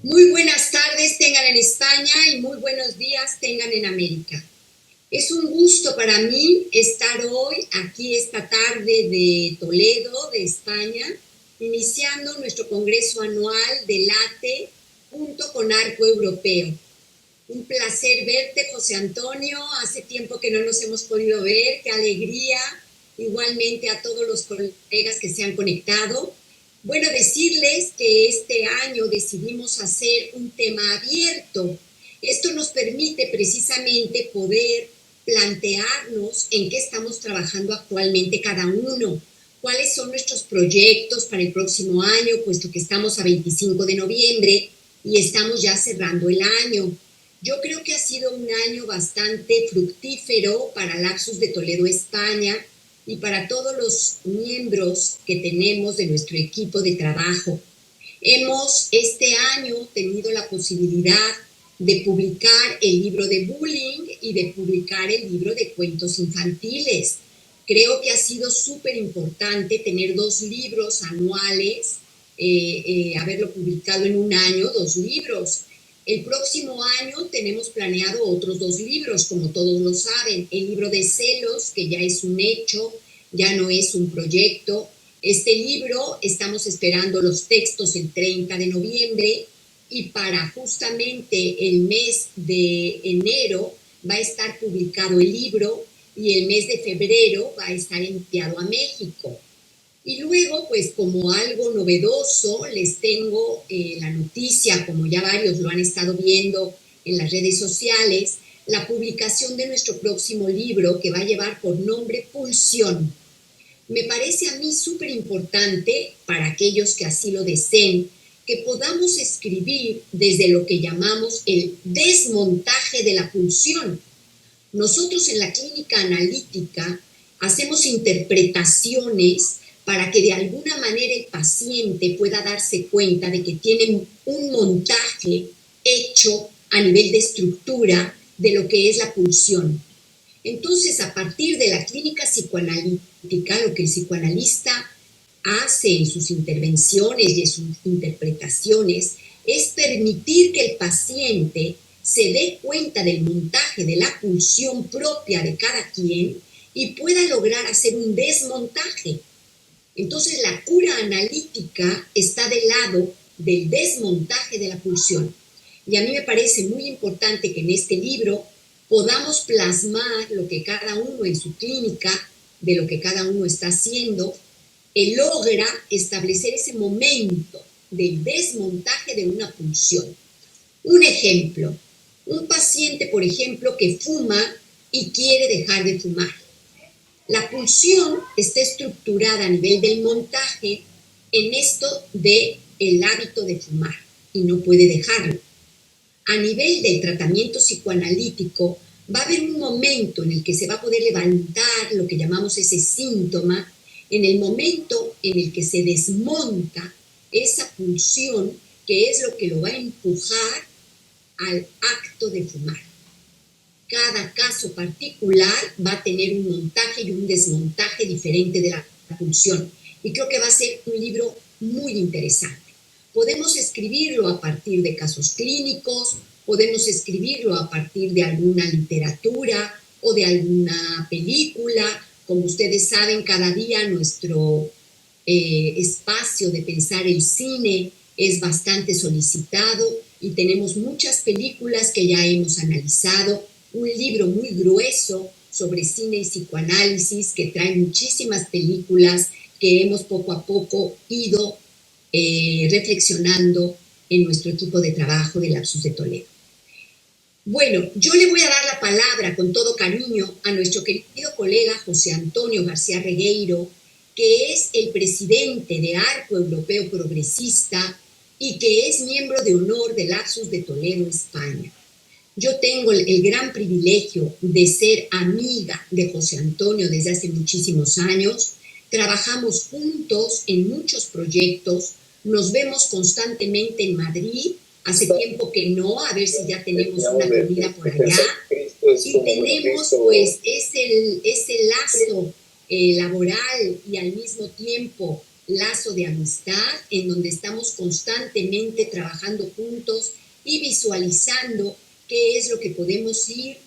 Muy buenas tardes tengan en España y muy buenos días tengan en América. Es un gusto para mí estar hoy aquí esta tarde de Toledo, de España, iniciando nuestro congreso anual de LATE junto con Arco Europeo. Un placer verte, José Antonio. Hace tiempo que no nos hemos podido ver. Qué alegría. Igualmente a todos los colegas que se han conectado. Bueno, decirles que este año decidimos hacer un tema abierto. Esto nos permite precisamente poder plantearnos en qué estamos trabajando actualmente cada uno, cuáles son nuestros proyectos para el próximo año, puesto que estamos a 25 de noviembre y estamos ya cerrando el año. Yo creo que ha sido un año bastante fructífero para Lapsus de Toledo, España, y para todos los miembros que tenemos de nuestro equipo de trabajo. Hemos este año tenido la posibilidad de publicar el libro de bullying y de publicar el libro de cuentos infantiles. Creo que ha sido súper importante tener 2 libros anuales, haberlo publicado en un año, 2 libros. El próximo año tenemos planeado otros 2 libros, como todos lo saben. El libro de celos, que ya es un hecho, ya no es un proyecto. Este libro estamos esperando los textos el 30 de noviembre y para justamente el mes de enero va a estar publicado el libro y el mes de febrero va a estar enviado a México. Y luego, pues como algo novedoso, les tengo la noticia, como ya varios lo han estado viendo en las redes sociales, la publicación de nuestro próximo libro que va a llevar por nombre Pulsión. Me parece a mí súper importante para aquellos que así lo deseen, que podamos escribir desde lo que llamamos el desmontaje de la pulsión. Nosotros en la clínica analítica hacemos interpretaciones para que de alguna manera el paciente pueda darse cuenta de que tiene un montaje hecho a nivel de estructura de lo que es la pulsión. Entonces, a partir de la clínica psicoanalítica, lo que el psicoanalista hace en sus intervenciones y en sus interpretaciones es permitir que el paciente se dé cuenta del montaje de la pulsión propia de cada quien y pueda lograr hacer un desmontaje. Entonces, la cura analítica está del lado del desmontaje de la pulsión. Y a mí me parece muy importante que en este libro podamos plasmar lo que cada uno en su clínica, de lo que cada uno está haciendo, logra establecer ese momento del desmontaje de una pulsión. Un ejemplo, un paciente, por ejemplo, que fuma y quiere dejar de fumar. La pulsión está estructurada a nivel del montaje en esto del hábito de fumar y no puede dejarlo. A nivel del tratamiento psicoanalítico, va a haber un momento en el que se va a poder levantar lo que llamamos ese síntoma, en el momento en el que se desmonta esa pulsión, que es lo que lo va a empujar al acto de fumar. Cada caso particular va a tener un montaje y un desmontaje diferente de la pulsión. Y creo que va a ser un libro muy interesante. Podemos escribirlo a partir de casos clínicos, podemos escribirlo a partir de alguna literatura o de alguna película. Como ustedes saben, cada día nuestro espacio de pensar el cine es bastante solicitado y tenemos muchas películas que ya hemos analizado, un libro muy grueso sobre cine y psicoanálisis que trae muchísimas películas que hemos poco a poco ido reflexionando en nuestro equipo de trabajo de Lapsus de Toledo. Bueno, yo le voy a dar la palabra con todo cariño a nuestro querido colega José Antonio García Regueiro, que es el presidente de Arco Europeo Progresista y que es miembro de honor de Lapsus de Toledo, España. Yo tengo el gran privilegio de ser amiga de José Antonio desde hace muchísimos años. Trabajamos juntos en muchos proyectos, nos vemos constantemente en Madrid, hace tiempo que no, a ver si ya tenemos una comida por allá, y tenemos pues ese lazo laboral y al mismo tiempo lazo de amistad en donde estamos constantemente trabajando juntos y visualizando qué es lo que podemos ir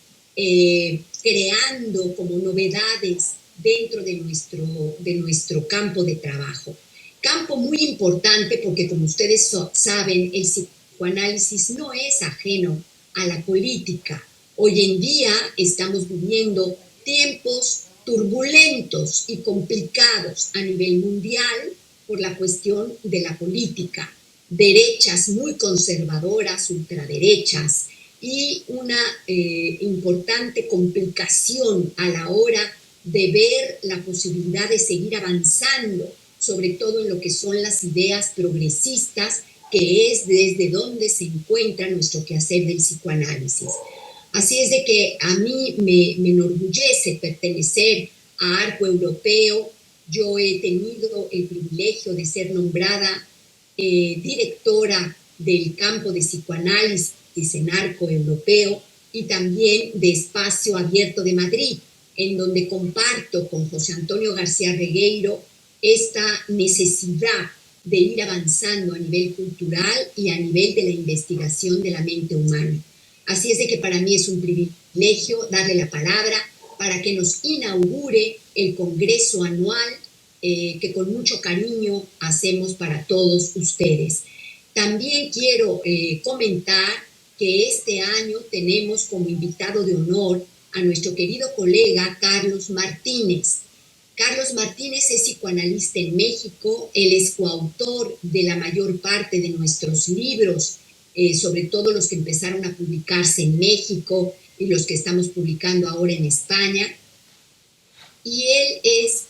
creando como novedades dentro de nuestro campo de trabajo. Campo muy importante porque, como ustedes saben, el psicoanálisis no es ajeno a la política. Hoy en día estamos viviendo tiempos turbulentos y complicados a nivel mundial por la cuestión de la política. Derechas muy conservadoras, ultraderechas, y una importante complicación a la hora de ver la posibilidad de seguir avanzando, sobre todo en lo que son las ideas progresistas, que es desde donde se encuentra nuestro quehacer del psicoanálisis. Así es de que a mí me enorgullece pertenecer a Arco Europeo. Yo he tenido el privilegio de ser nombrada directora del campo de psicoanálisis en Arco Europeo y también de Espacio Abierto de Madrid, en donde comparto con José Antonio García Regueiro esta necesidad de ir avanzando a nivel cultural y a nivel de la investigación de la mente humana. Así es de que para mí es un privilegio darle la palabra para que nos inaugure el Congreso Anual que con mucho cariño hacemos para todos ustedes. También quiero comentar que este año tenemos como invitado de honor a nuestro querido colega Carlos Martínez. Carlos Martínez es psicoanalista en México, él es coautor de la mayor parte de nuestros libros, sobre todo los que empezaron a publicarse en México y los que estamos publicando ahora en España. Y él es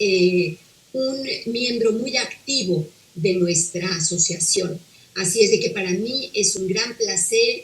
un miembro muy activo de nuestra asociación. Así es de que para mí es un gran placer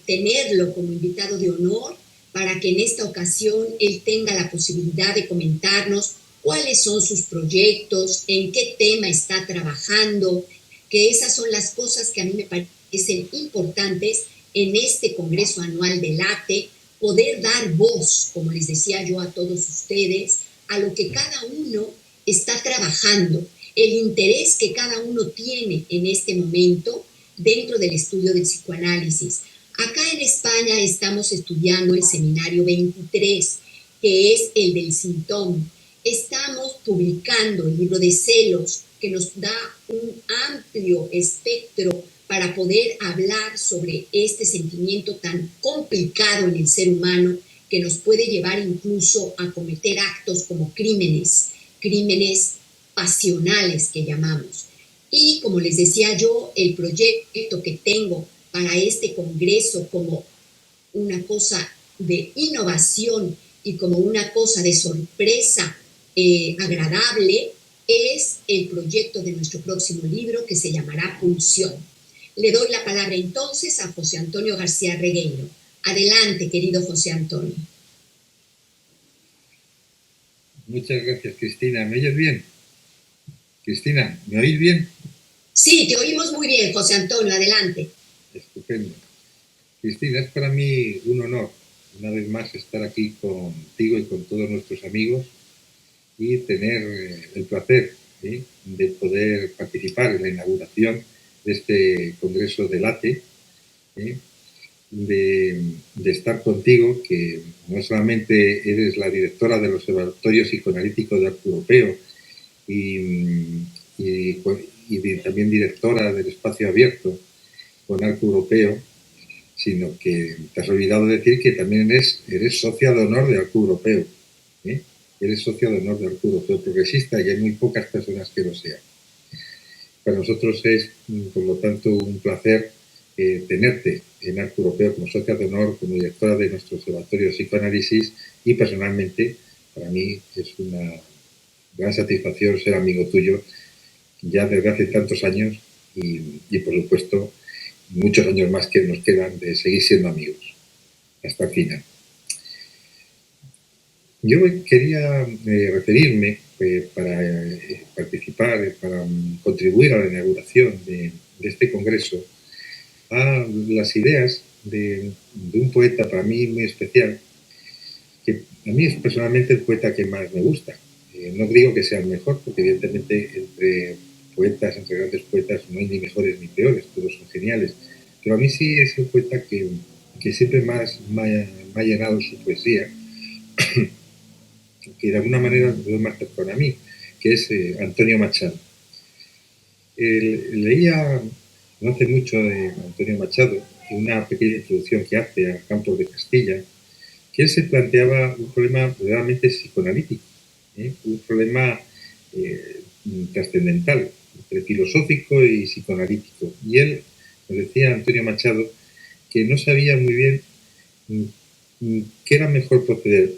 tenerlo como invitado de honor para que en esta ocasión él tenga la posibilidad de comentarnos cuáles son sus proyectos, en qué tema está trabajando, que esas son las cosas que a mí me parecen importantes en este Congreso Anual del ATE, poder dar voz, como les decía yo a todos ustedes, a lo que cada uno está trabajando, el interés que cada uno tiene en este momento dentro del estudio del psicoanálisis. Acá en España estamos estudiando el seminario 23, que es el del síntoma. Estamos publicando el libro de celos, que nos da un amplio espectro para poder hablar sobre este sentimiento tan complicado en el ser humano que nos puede llevar incluso a cometer actos como crímenes pasionales que llamamos. Y como les decía yo, el proyecto que tengo para este congreso como una cosa de innovación y como una cosa de sorpresa agradable es el proyecto de nuestro próximo libro que se llamará Pulsión. Le doy la palabra entonces a José Antonio García Regueiro. Adelante, querido José Antonio. Muchas gracias, Cristina. ¿Me oyes bien? Cristina, ¿me oís bien? Sí, te oímos muy bien, José Antonio. Adelante. Estupendo. Cristina, es para mí un honor, una vez más, estar aquí contigo y con todos nuestros amigos y tener el placer de poder participar en la inauguración de este Congreso del ATE, de estar contigo, que no solamente eres la directora del Observatorio Psicoanalítico de Arco Europeo y también directora del Espacio Abierto con Arco Europeo, sino que te has olvidado de decir que también eres socia de honor de Arco Europeo. Eres socia de honor de Arco Europeo progresista y hay muy pocas personas que lo sean. Para nosotros es, por lo tanto, un placer tenerte en Arco Europeo como socia de honor, como directora de nuestro Observatorio de Psicoanálisis y personalmente, para mí es una gran satisfacción ser amigo tuyo ya desde hace tantos años y por supuesto, muchos años más que nos quedan de seguir siendo amigos hasta el final. Yo quería referirme para participar, para contribuir a la inauguración de este congreso a las ideas de un poeta para mí muy especial, que a mí es personalmente el poeta que más me gusta, No digo que sea el mejor, porque evidentemente entre poetas, entre grandes poetas, no hay ni mejores ni peores, todos son geniales. Pero a mí sí es un poeta que siempre más me ha llenado su poesía, que de alguna manera lo más cercano a mí, que es Antonio Machado. Leía no hace mucho de Antonio Machado una pequeña introducción que hace a Campos de Castilla, que él se planteaba un problema realmente psicoanalítico, un problema trascendental, entre filosófico y psicoanalítico. Y él, nos decía Antonio Machado, que no sabía muy bien qué era mejor proceder,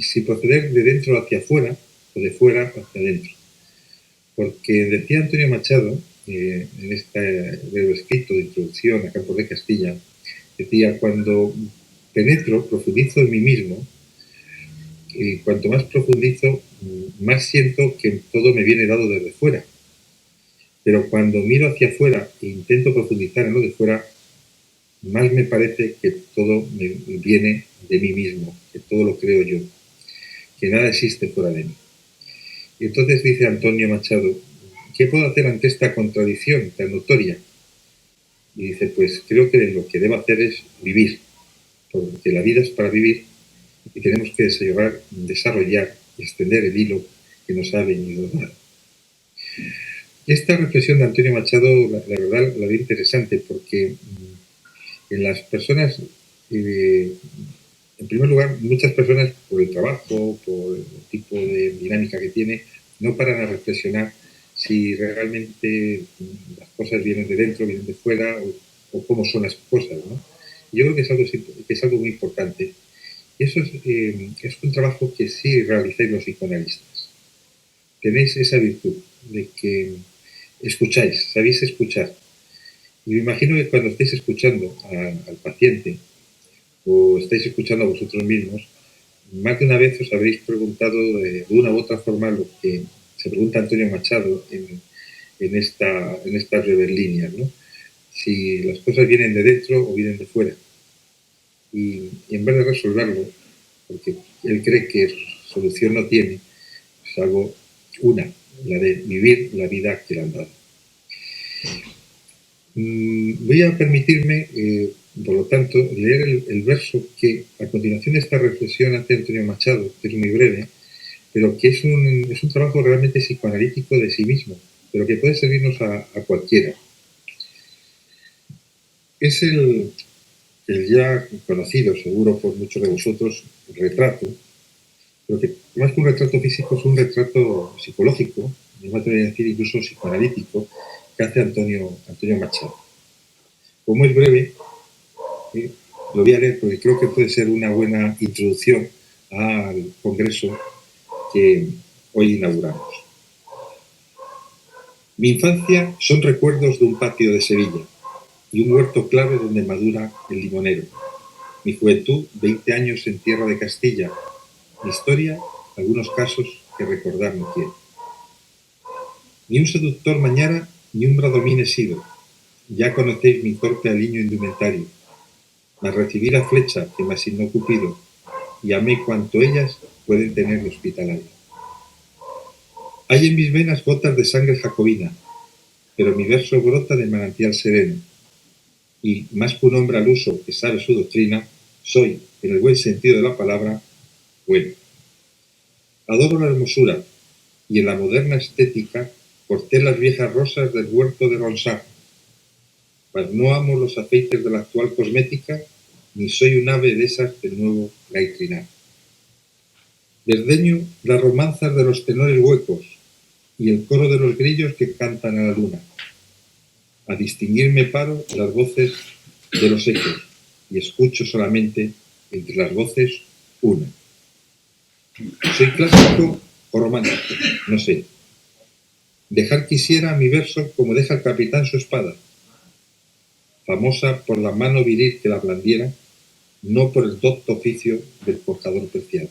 si proceder de dentro hacia afuera o de fuera hacia adentro. Porque decía Antonio Machado, en este breve escrito de introducción a Campos de Castilla, decía, cuando penetro, profundizo en mí mismo, y cuanto más profundizo, más siento que todo me viene dado desde fuera. Pero cuando miro hacia afuera e intento profundizar en lo de fuera, más me parece que todo me viene de mí mismo, que todo lo creo yo, que nada existe fuera de mí. Y entonces dice Antonio Machado, ¿qué puedo hacer ante esta contradicción tan notoria? Y dice, pues creo que lo que debo hacer es vivir, porque la vida es para vivir y tenemos que desarrollar y extender el hilo que nos ha venido dado. Esta reflexión de Antonio Machado, la verdad, la veo interesante porque en las personas, en primer lugar, muchas personas por el trabajo, por el tipo de dinámica que tiene, no paran a reflexionar si realmente las cosas vienen de dentro, vienen de fuera o cómo son las cosas, ¿no? Yo creo que es algo muy importante. Y eso es un trabajo que sí realizáis los psicoanalistas. Tenéis esa virtud de que escucháis, sabéis escuchar. Y me imagino que cuando estáis escuchando al paciente o estáis escuchando a vosotros mismos, más de una vez os habréis preguntado de una u otra forma lo que se pregunta Antonio Machado en estas breves líneas, ¿no? Si las cosas vienen de dentro o vienen de fuera. Y en vez de resolverlo, porque él cree que solución no tiene, salvo una, la de vivir la vida que le han dado. Voy a permitirme, por lo tanto, leer el verso que a continuación de esta reflexión hace Antonio Machado, que es muy breve, pero que es un trabajo realmente psicoanalítico de sí mismo, pero que puede servirnos a cualquiera. Es el ya conocido, seguro por muchos de vosotros, retrato, pero que más que un retrato físico es un retrato psicológico, me atrevería a decir incluso psicoanalítico, que hace Antonio Machado. Como es breve, lo voy a leer porque creo que puede ser una buena introducción al congreso que hoy inauguramos. Mi infancia son recuerdos de un patio de Sevilla y un huerto claro donde madura el limonero. Mi juventud, 20 años en tierra de Castilla. Mi historia, algunos casos que recordar no quiero. Ni un seductor mañara, ni un bradomín he sido. Ya conocéis mi torpe aliño indumentario. Mas recibí la flecha que me asignó Cupido, y amé cuanto ellas pueden tener de hospitalario. Hay en mis venas gotas de sangre jacobina, pero mi verso brota del manantial sereno. Y, más que un hombre al uso que sabe su doctrina, soy, en el buen sentido de la palabra, bueno. Adoro la hermosura, y en la moderna estética corté las viejas rosas del huerto de Ronsard. Mas no amo los aceites de la actual cosmética, ni soy un ave de esas del nuevo gaitrinar. Desdeño las romanzas de los tenores huecos y el coro de los grillos que cantan a la luna. A distinguirme paro las voces de los ecos y escucho solamente entre las voces una. ¿Soy clásico o romántico? No sé. Dejar quisiera mi verso como deja el capitán su espada, famosa por la mano viril que la blandiera, no por el docto oficio del forjador preciado.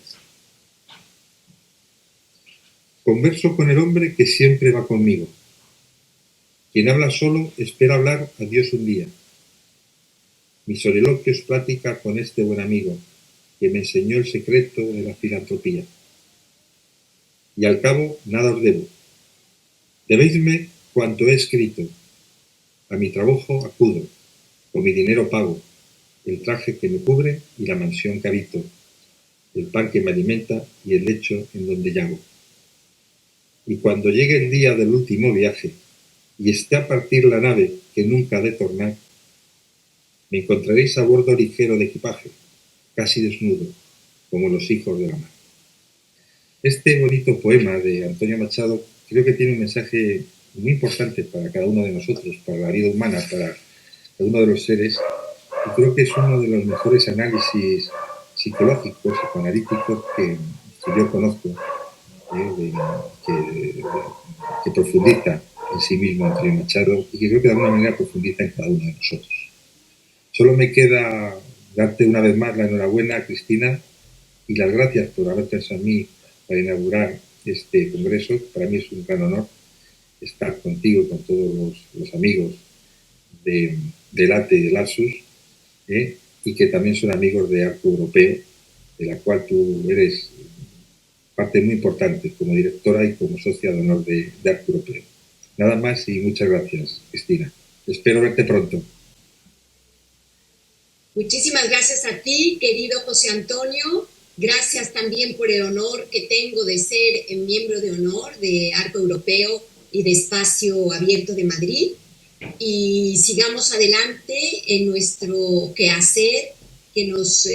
Converso con el hombre que siempre va conmigo. Quien habla solo espera hablar a Dios un día. Mi soliloquio es plática con este buen amigo, que me enseñó el secreto de la filantropía. y al cabo nada os debo. Debéisme cuanto he escrito, a mi trabajo acudo, con mi dinero pago, el traje que me cubre y la mansión que habito, el pan que me alimenta y el lecho en donde llago. Y cuando llegue el día del último viaje y esté a partir la nave que nunca ha de tornar, me encontraréis a bordo ligero de equipaje, casi desnudo, como los hijos de la mar. Este bonito poema de Antonio Machado creo que tiene un mensaje muy importante para cada uno de nosotros, para la vida humana, para cada uno de los seres, y creo que es uno de los mejores análisis psicológicos, psicoanalíticos que yo conozco, que profundiza en sí mismo Antonio Machado y que creo que de alguna manera profundiza en cada uno de nosotros. Solo me queda darte una vez más la enhorabuena, Cristina, y las gracias por haber pensado en mí para inaugurar este congreso. Para mí es un gran honor estar contigo, con todos los amigos del ATE y del ARSUS, y que también son amigos de Arco Europeo, de la cual tú eres parte muy importante como directora y como socia de honor de Arco Europeo. Nada más y muchas gracias, Cristina. Espero verte pronto. Muchísimas gracias a ti, querido José Antonio. Gracias también por el honor que tengo de ser miembro de honor de Arco Europeo y de Espacio Abierto de Madrid. Y sigamos adelante en nuestro quehacer que nos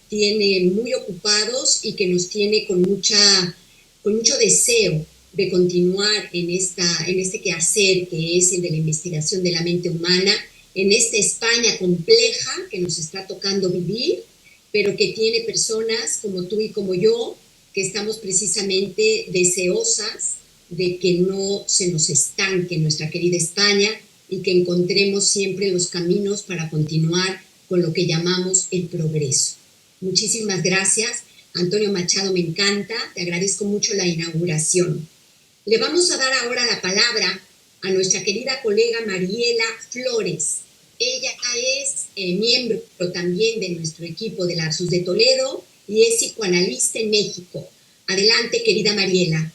tiene muy ocupados y que nos tiene con mucho deseo de continuar en este quehacer que es el de la investigación de la mente humana, en esta España compleja que nos está tocando vivir, pero que tiene personas como tú y como yo, que estamos precisamente deseosas de que no se nos estanque nuestra querida España y que encontremos siempre los caminos para continuar con lo que llamamos el progreso. Muchísimas gracias. Antonio Machado, me encanta, te agradezco mucho la inauguración. Le vamos a dar ahora la palabra a nuestra querida colega Mariela Flores. Ella es miembro también de nuestro equipo del ARSUS de Toledo y es psicoanalista en México. Adelante, querida Mariela.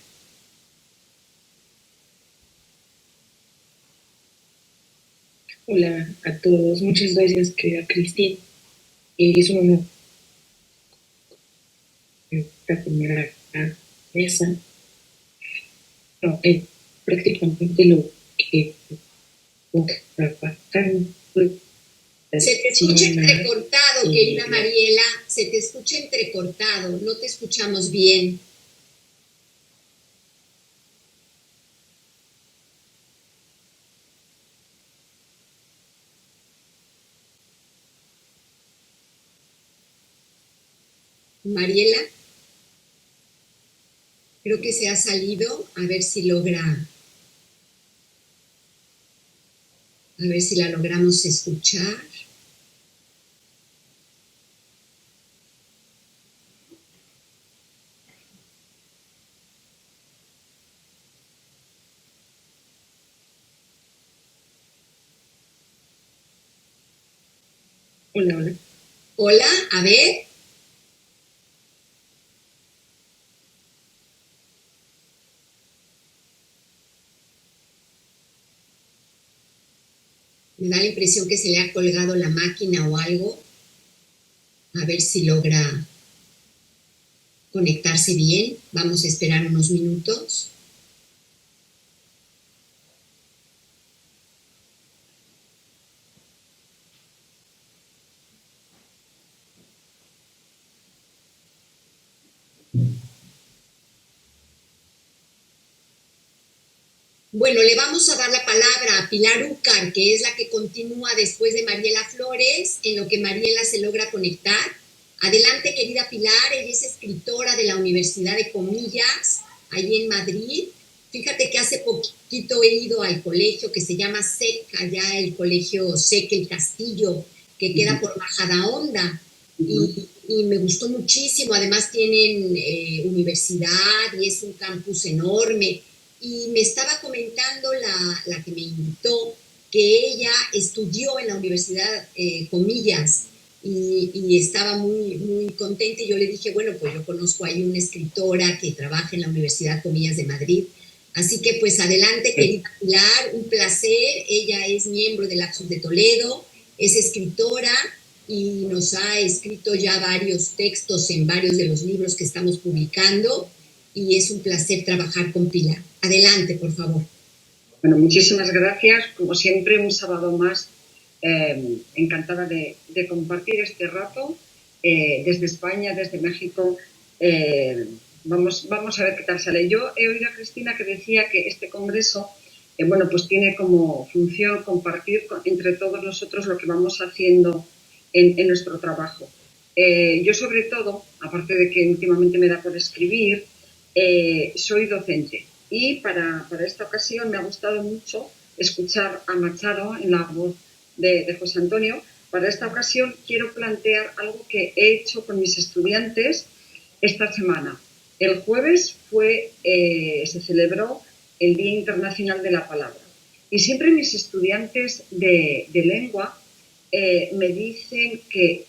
Hola a todos, muchas gracias, querida Cristina. Es un honor esta primera mesa. No, prácticamente lo que trabajando. Se te escucha entrecortado, querida Mariela, se te escucha entrecortado, no te escuchamos bien. Mariela, creo que se ha salido, a ver si la logramos escuchar. Hola, hola. Hola, a ver. Me da la impresión que se le ha colgado la máquina o algo. A ver si logra conectarse bien. Vamos a esperar unos minutos. Bueno, le vamos a dar la palabra a Pilar Úcar, que es la que continúa después de Mariela Flores, en lo que Mariela se logra conectar. Adelante, querida Pilar, ella es escritora de la Universidad de Comillas, ahí en Madrid. Fíjate que hace poquito he ido al colegio que se llama SEC, allá el colegio SEC El Castillo, que queda por Majadahonda, y me gustó muchísimo. Además tienen universidad y es un campus enorme. Y me estaba comentando la que me invitó que ella estudió en la Universidad Comillas y estaba muy, muy contenta y yo le dije, bueno, pues yo conozco ahí una escritora que trabaja en la Universidad Comillas de Madrid, así que pues adelante, querida Pilar, un placer. Ella es miembro de la Sub de Toledo, es escritora y nos ha escrito ya varios textos en varios de los libros que estamos publicando y es un placer trabajar con Pilar. Adelante, por favor. Bueno, muchísimas gracias. Como siempre, un sábado más, encantada de compartir este rato desde España, desde México. Vamos a ver qué tal sale. Yo he oído a Cristina que decía que este congreso, bueno, pues tiene como función compartir entre todos nosotros lo que vamos haciendo en nuestro trabajo. Yo sobre todo, aparte de que últimamente me da por escribir, soy docente y para esta ocasión me ha gustado mucho escuchar a Machado en la voz de José Antonio. Para esta ocasión quiero plantear algo que he hecho con mis estudiantes esta semana. El jueves se celebró el Día Internacional de la Palabra y siempre mis estudiantes de lengua me dicen que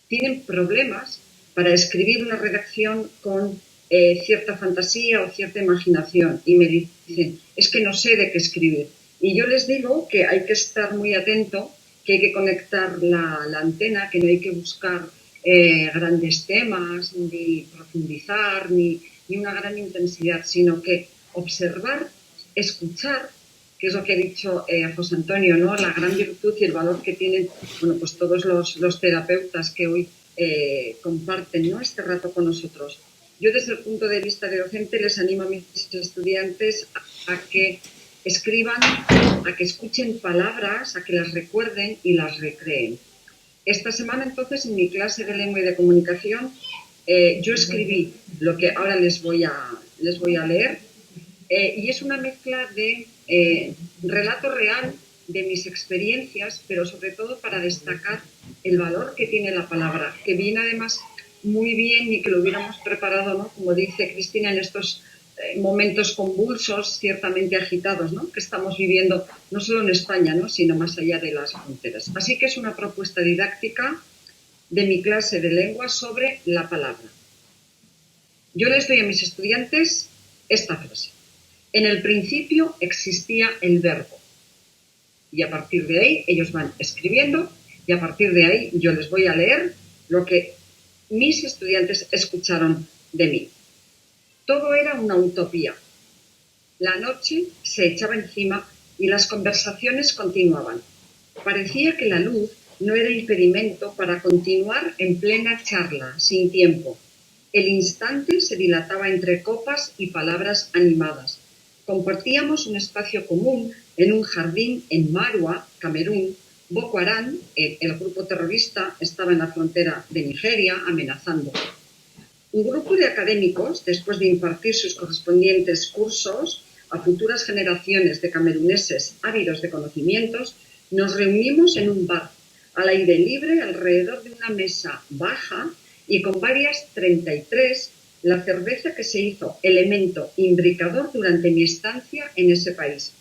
tienen problemas para escribir una redacción con cierta fantasía o cierta imaginación y me dicen, es que no sé de qué escribir. Y yo les digo que hay que estar muy atento, que hay que conectar la antena, que no hay que buscar grandes temas, ni profundizar, ni una gran intensidad, sino que observar, escuchar, que es lo que ha dicho José Antonio, ¿no? La gran virtud y el valor que tienen, bueno, pues todos los terapeutas que hoy comparten, ¿no?, este rato con nosotros. Yo desde el punto de vista de docente les animo a mis estudiantes a que escriban, a que escuchen palabras, a que las recuerden y las recreen. Esta semana entonces en mi clase de lengua y de comunicación yo escribí lo que ahora les voy a leer y es una mezcla de relato real de mis experiencias, pero sobre todo para destacar el valor que tiene la palabra, que viene además muy bien y que lo hubiéramos preparado, ¿no?, como dice Cristina, en estos momentos convulsos, ciertamente agitados, ¿no?, que estamos viviendo no solo en España, ¿no?, sino más allá de las fronteras. Así que es una propuesta didáctica de mi clase de lengua sobre la palabra. Yo les doy a mis estudiantes esta frase. En el principio existía el verbo y a partir de ahí ellos van escribiendo y a partir de ahí yo les voy a leer lo que mis estudiantes escucharon de mí. Todo era una utopía. La noche se echaba encima y las conversaciones continuaban. Parecía que la luz no era impedimento para continuar en plena charla, sin tiempo. El instante se dilataba entre copas y palabras animadas. Compartíamos un espacio común en un jardín en Marwa, Camerún. Boko Haram, el grupo terrorista, estaba en la frontera de Nigeria amenazando. Un grupo de académicos, después de impartir sus correspondientes cursos a futuras generaciones de cameruneses ávidos de conocimientos, nos reunimos en un bar, al aire libre, alrededor de una mesa baja y con varias 33, la cerveza que se hizo elemento imbricador durante mi estancia en ese país.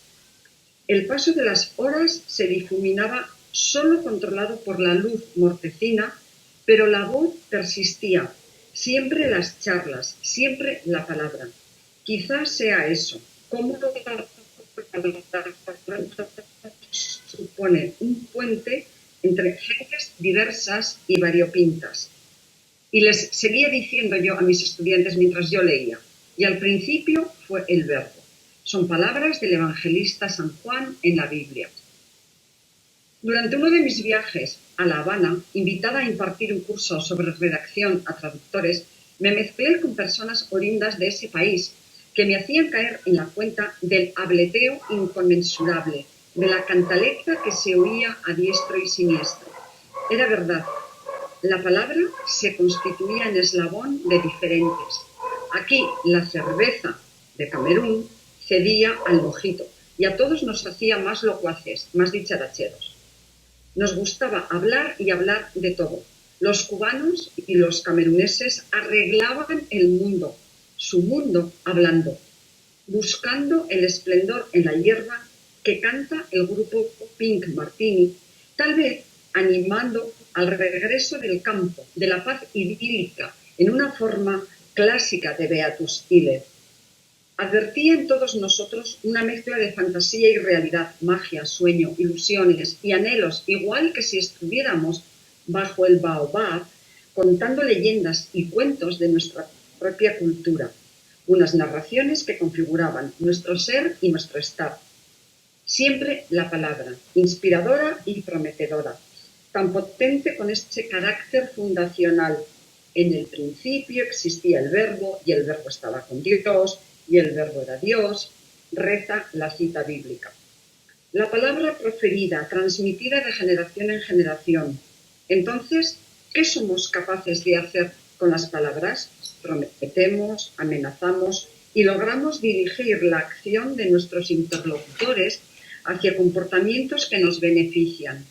El paso de las horas se difuminaba solo controlado por la luz mortecina, pero la voz persistía, siempre las charlas, siempre la palabra. Quizás sea eso, cómo supone un puente entre gentes diversas y variopintas. Y les seguía diciendo yo a mis estudiantes mientras yo leía, y al principio fue el verbo. Son palabras del evangelista San Juan en la Biblia. Durante uno de mis viajes a La Habana, invitada a impartir un curso sobre redacción a traductores, me mezclé con personas oriundas de ese país que me hacían caer en la cuenta del hableteo inconmensurable, de la cantaleta que se oía a diestro y siniestro. Era verdad, la palabra se constituía en eslabón de diferentes. Aquí la cerveza de Camerún cedía al mojito y a todos nos hacía más locuaces, más dicharacheros. Nos gustaba hablar y hablar de todo. Los cubanos y los cameruneses arreglaban el mundo, su mundo hablando, buscando el esplendor en la hierba que canta el grupo Pink Martini, tal vez animando al regreso del campo, de la paz idílica, en una forma clásica de Beatus Ilet. Advertía en todos nosotros una mezcla de fantasía y realidad, magia, sueño, ilusiones y anhelos, igual que si estuviéramos bajo el baobab contando leyendas y cuentos de nuestra propia cultura, unas narraciones que configuraban nuestro ser y nuestro estar. Siempre la palabra, inspiradora y prometedora, tan potente con ese carácter fundacional. En el principio existía el verbo y el verbo estaba con Dios y el verbo era Dios, reza la cita bíblica. La palabra proferida, transmitida de generación en generación. Entonces, ¿qué somos capaces de hacer con las palabras? Prometemos, amenazamos y logramos dirigir la acción de nuestros interlocutores hacia comportamientos que nos benefician.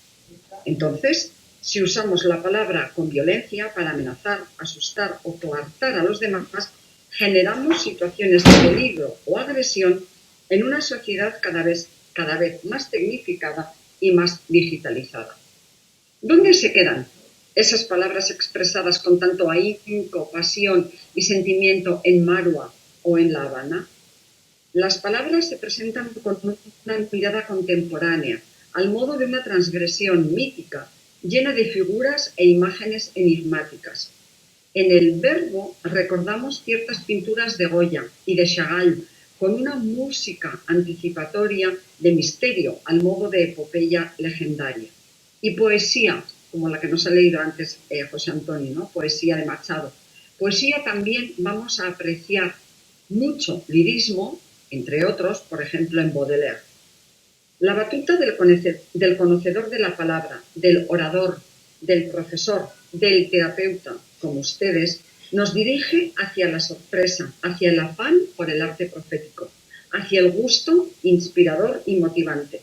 Entonces, si usamos la palabra con violencia para amenazar, asustar o coartar a los demás, generamos situaciones de peligro o agresión en una sociedad cada vez más tecnificada y más digitalizada. ¿Dónde se quedan esas palabras expresadas con tanto ahínco, pasión y sentimiento en Marua o en La Habana? Las palabras se presentan con una mirada contemporánea, al modo de una transgresión mítica, llena de figuras e imágenes enigmáticas. En el verbo recordamos ciertas pinturas de Goya y de Chagall, con una música anticipatoria de misterio, al modo de epopeya legendaria. Y poesía, como la que nos ha leído antes José Antonio, ¿no? Poesía de Machado. Poesía también vamos a apreciar mucho lirismo, entre otros, por ejemplo, en Baudelaire. La batuta del conocedor de la palabra, del orador, del profesor, del terapeuta, como ustedes, nos dirige hacia la sorpresa, hacia el afán por el arte profético, hacia el gusto inspirador y motivante.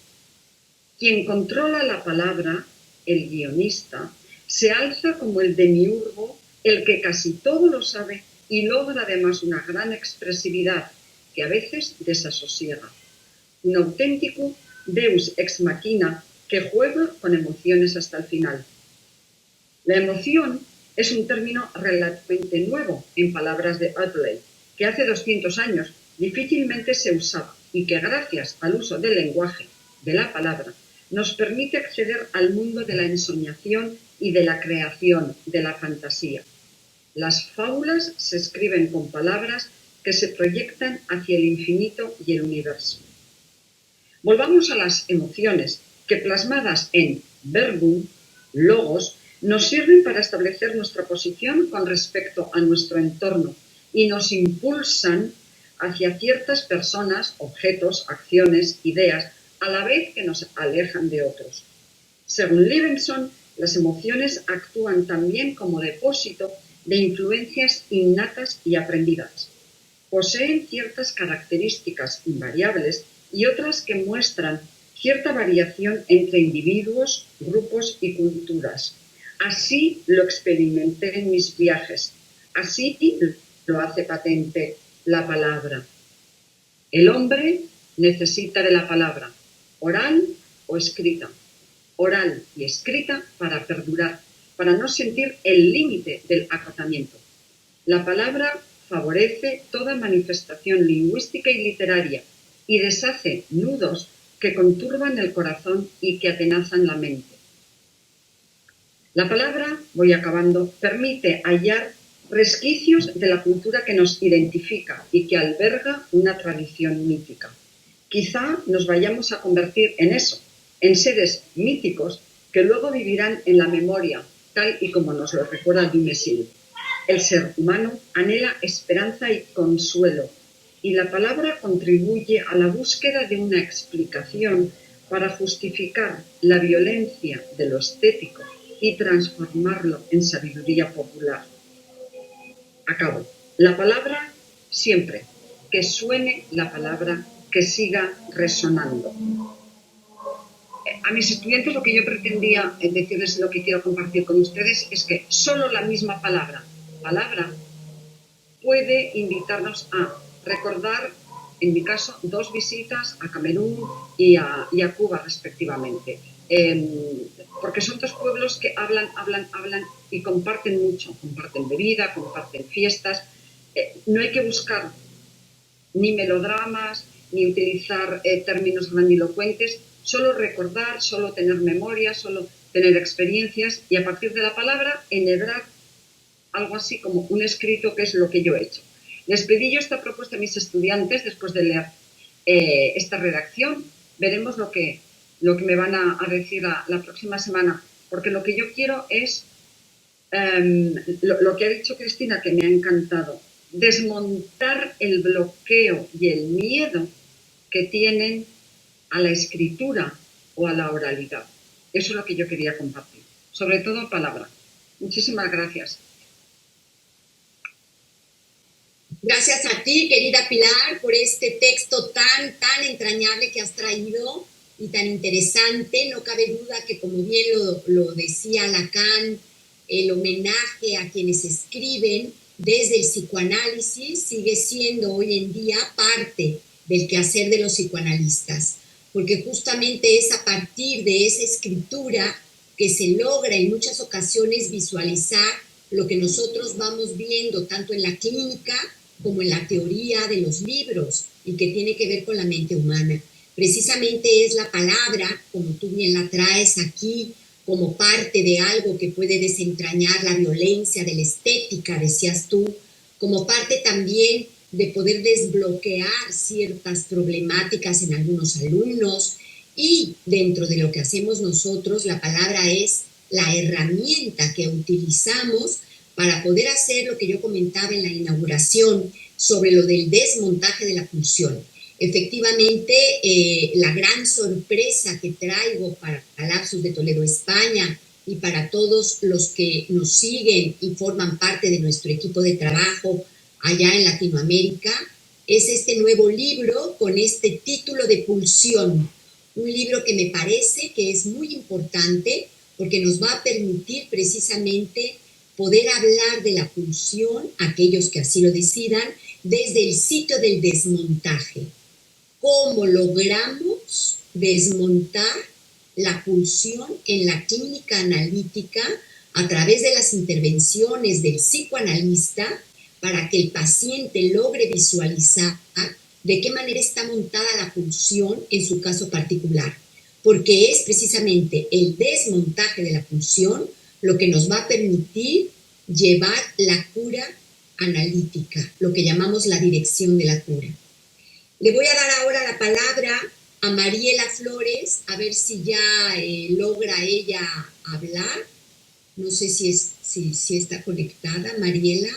Quien controla la palabra, el guionista, se alza como el demiurgo, el que casi todo lo sabe y logra además una gran expresividad que a veces desasosiega. Un auténtico deus ex machina que juega con emociones hasta el final. La emoción es un término relativamente nuevo en palabras de Audley, que hace 200 años difícilmente se usaba y que gracias al uso del lenguaje, de la palabra, nos permite acceder al mundo de la ensoñación y de la creación, de la fantasía. Las fábulas se escriben con palabras que se proyectan hacia el infinito y el universo. Volvamos a las emociones, que plasmadas en verbum, logos, nos sirven para establecer nuestra posición con respecto a nuestro entorno y nos impulsan hacia ciertas personas, objetos, acciones, ideas, a la vez que nos alejan de otros. Según Levenson, las emociones actúan también como depósito de influencias innatas y aprendidas. Poseen ciertas características invariables y otras que muestran cierta variación entre individuos, grupos y culturas. Así lo experimenté en mis viajes. Así lo hace patente la palabra. El hombre necesita de la palabra, oral o escrita. Oral y escrita para perdurar, para no sentir el límite del acotamiento. La palabra favorece toda manifestación lingüística y literaria y deshace nudos que conturban el corazón y que atenazan la mente. La palabra, voy acabando, permite hallar resquicios de la cultura que nos identifica y que alberga una tradición mítica. Quizá nos vayamos a convertir en eso, en seres míticos que luego vivirán en la memoria, tal y como nos lo recuerda Dumézil. El ser humano anhela esperanza y consuelo, y la palabra contribuye a la búsqueda de una explicación para justificar la violencia de lo estético y transformarlo en sabiduría popular. Acabo. La palabra siempre, que suene la palabra, que siga resonando. A mis estudiantes lo que yo pretendía decirles, lo que quiero compartir con ustedes, es que solo la misma palabra puede invitarnos a recordar, en mi caso, 2 visitas a Camerún y a Cuba respectivamente. porque son dos pueblos que hablan y comparten mucho, comparten bebida, comparten fiestas. No hay que buscar ni melodramas, ni utilizar términos grandilocuentes, solo recordar, solo tener memoria, solo tener experiencias y a partir de la palabra enhebrar algo así como un escrito que es lo que yo he hecho. Les pedí yo esta propuesta a mis estudiantes después de leer esta redacción. Veremos lo que me van a decir la próxima semana, porque lo que yo quiero es lo que ha dicho Cristina, que me ha encantado, desmontar el bloqueo y el miedo que tienen a la escritura o a la oralidad. Eso es lo que yo quería compartir, sobre todo palabra. Muchísimas gracias. Gracias a ti, querida Pilar, por este texto tan entrañable que has traído y tan interesante. No cabe duda que, como bien lo decía Lacan, el homenaje a quienes escriben desde el psicoanálisis sigue siendo hoy en día parte del quehacer de los psicoanalistas, porque justamente es a partir de esa escritura que se logra en muchas ocasiones visualizar lo que nosotros vamos viendo tanto en la clínica como en la teoría de los libros y que tiene que ver con la mente humana. Precisamente es la palabra, como tú bien la traes aquí, como parte de algo que puede desentrañar la violencia de la estética, decías tú, como parte también de poder desbloquear ciertas problemáticas en algunos alumnos, y dentro de lo que hacemos nosotros, la palabra es la herramienta que utilizamos para poder hacer lo que yo comentaba en la inauguración sobre lo del desmontaje de la pulsión. Efectivamente, la gran sorpresa que traigo para Lapsus de Toledo, España, y para todos los que nos siguen y forman parte de nuestro equipo de trabajo allá en Latinoamérica, es este nuevo libro con este título de Pulsión. Un libro que me parece que es muy importante porque nos va a permitir precisamente poder hablar de la pulsión, aquellos que así lo decidan, desde el sitio del desmontaje. ¿Cómo logramos desmontar la pulsión en la clínica analítica a través de las intervenciones del psicoanalista para que el paciente logre visualizar de qué manera está montada la pulsión en su caso particular? Porque es precisamente el desmontaje de la pulsión lo que nos va a permitir llevar la cura analítica, lo que llamamos la dirección de la cura. Le voy a dar ahora la palabra a Mariela Flores, a ver si ya logra ella hablar. No sé si está conectada. Mariela.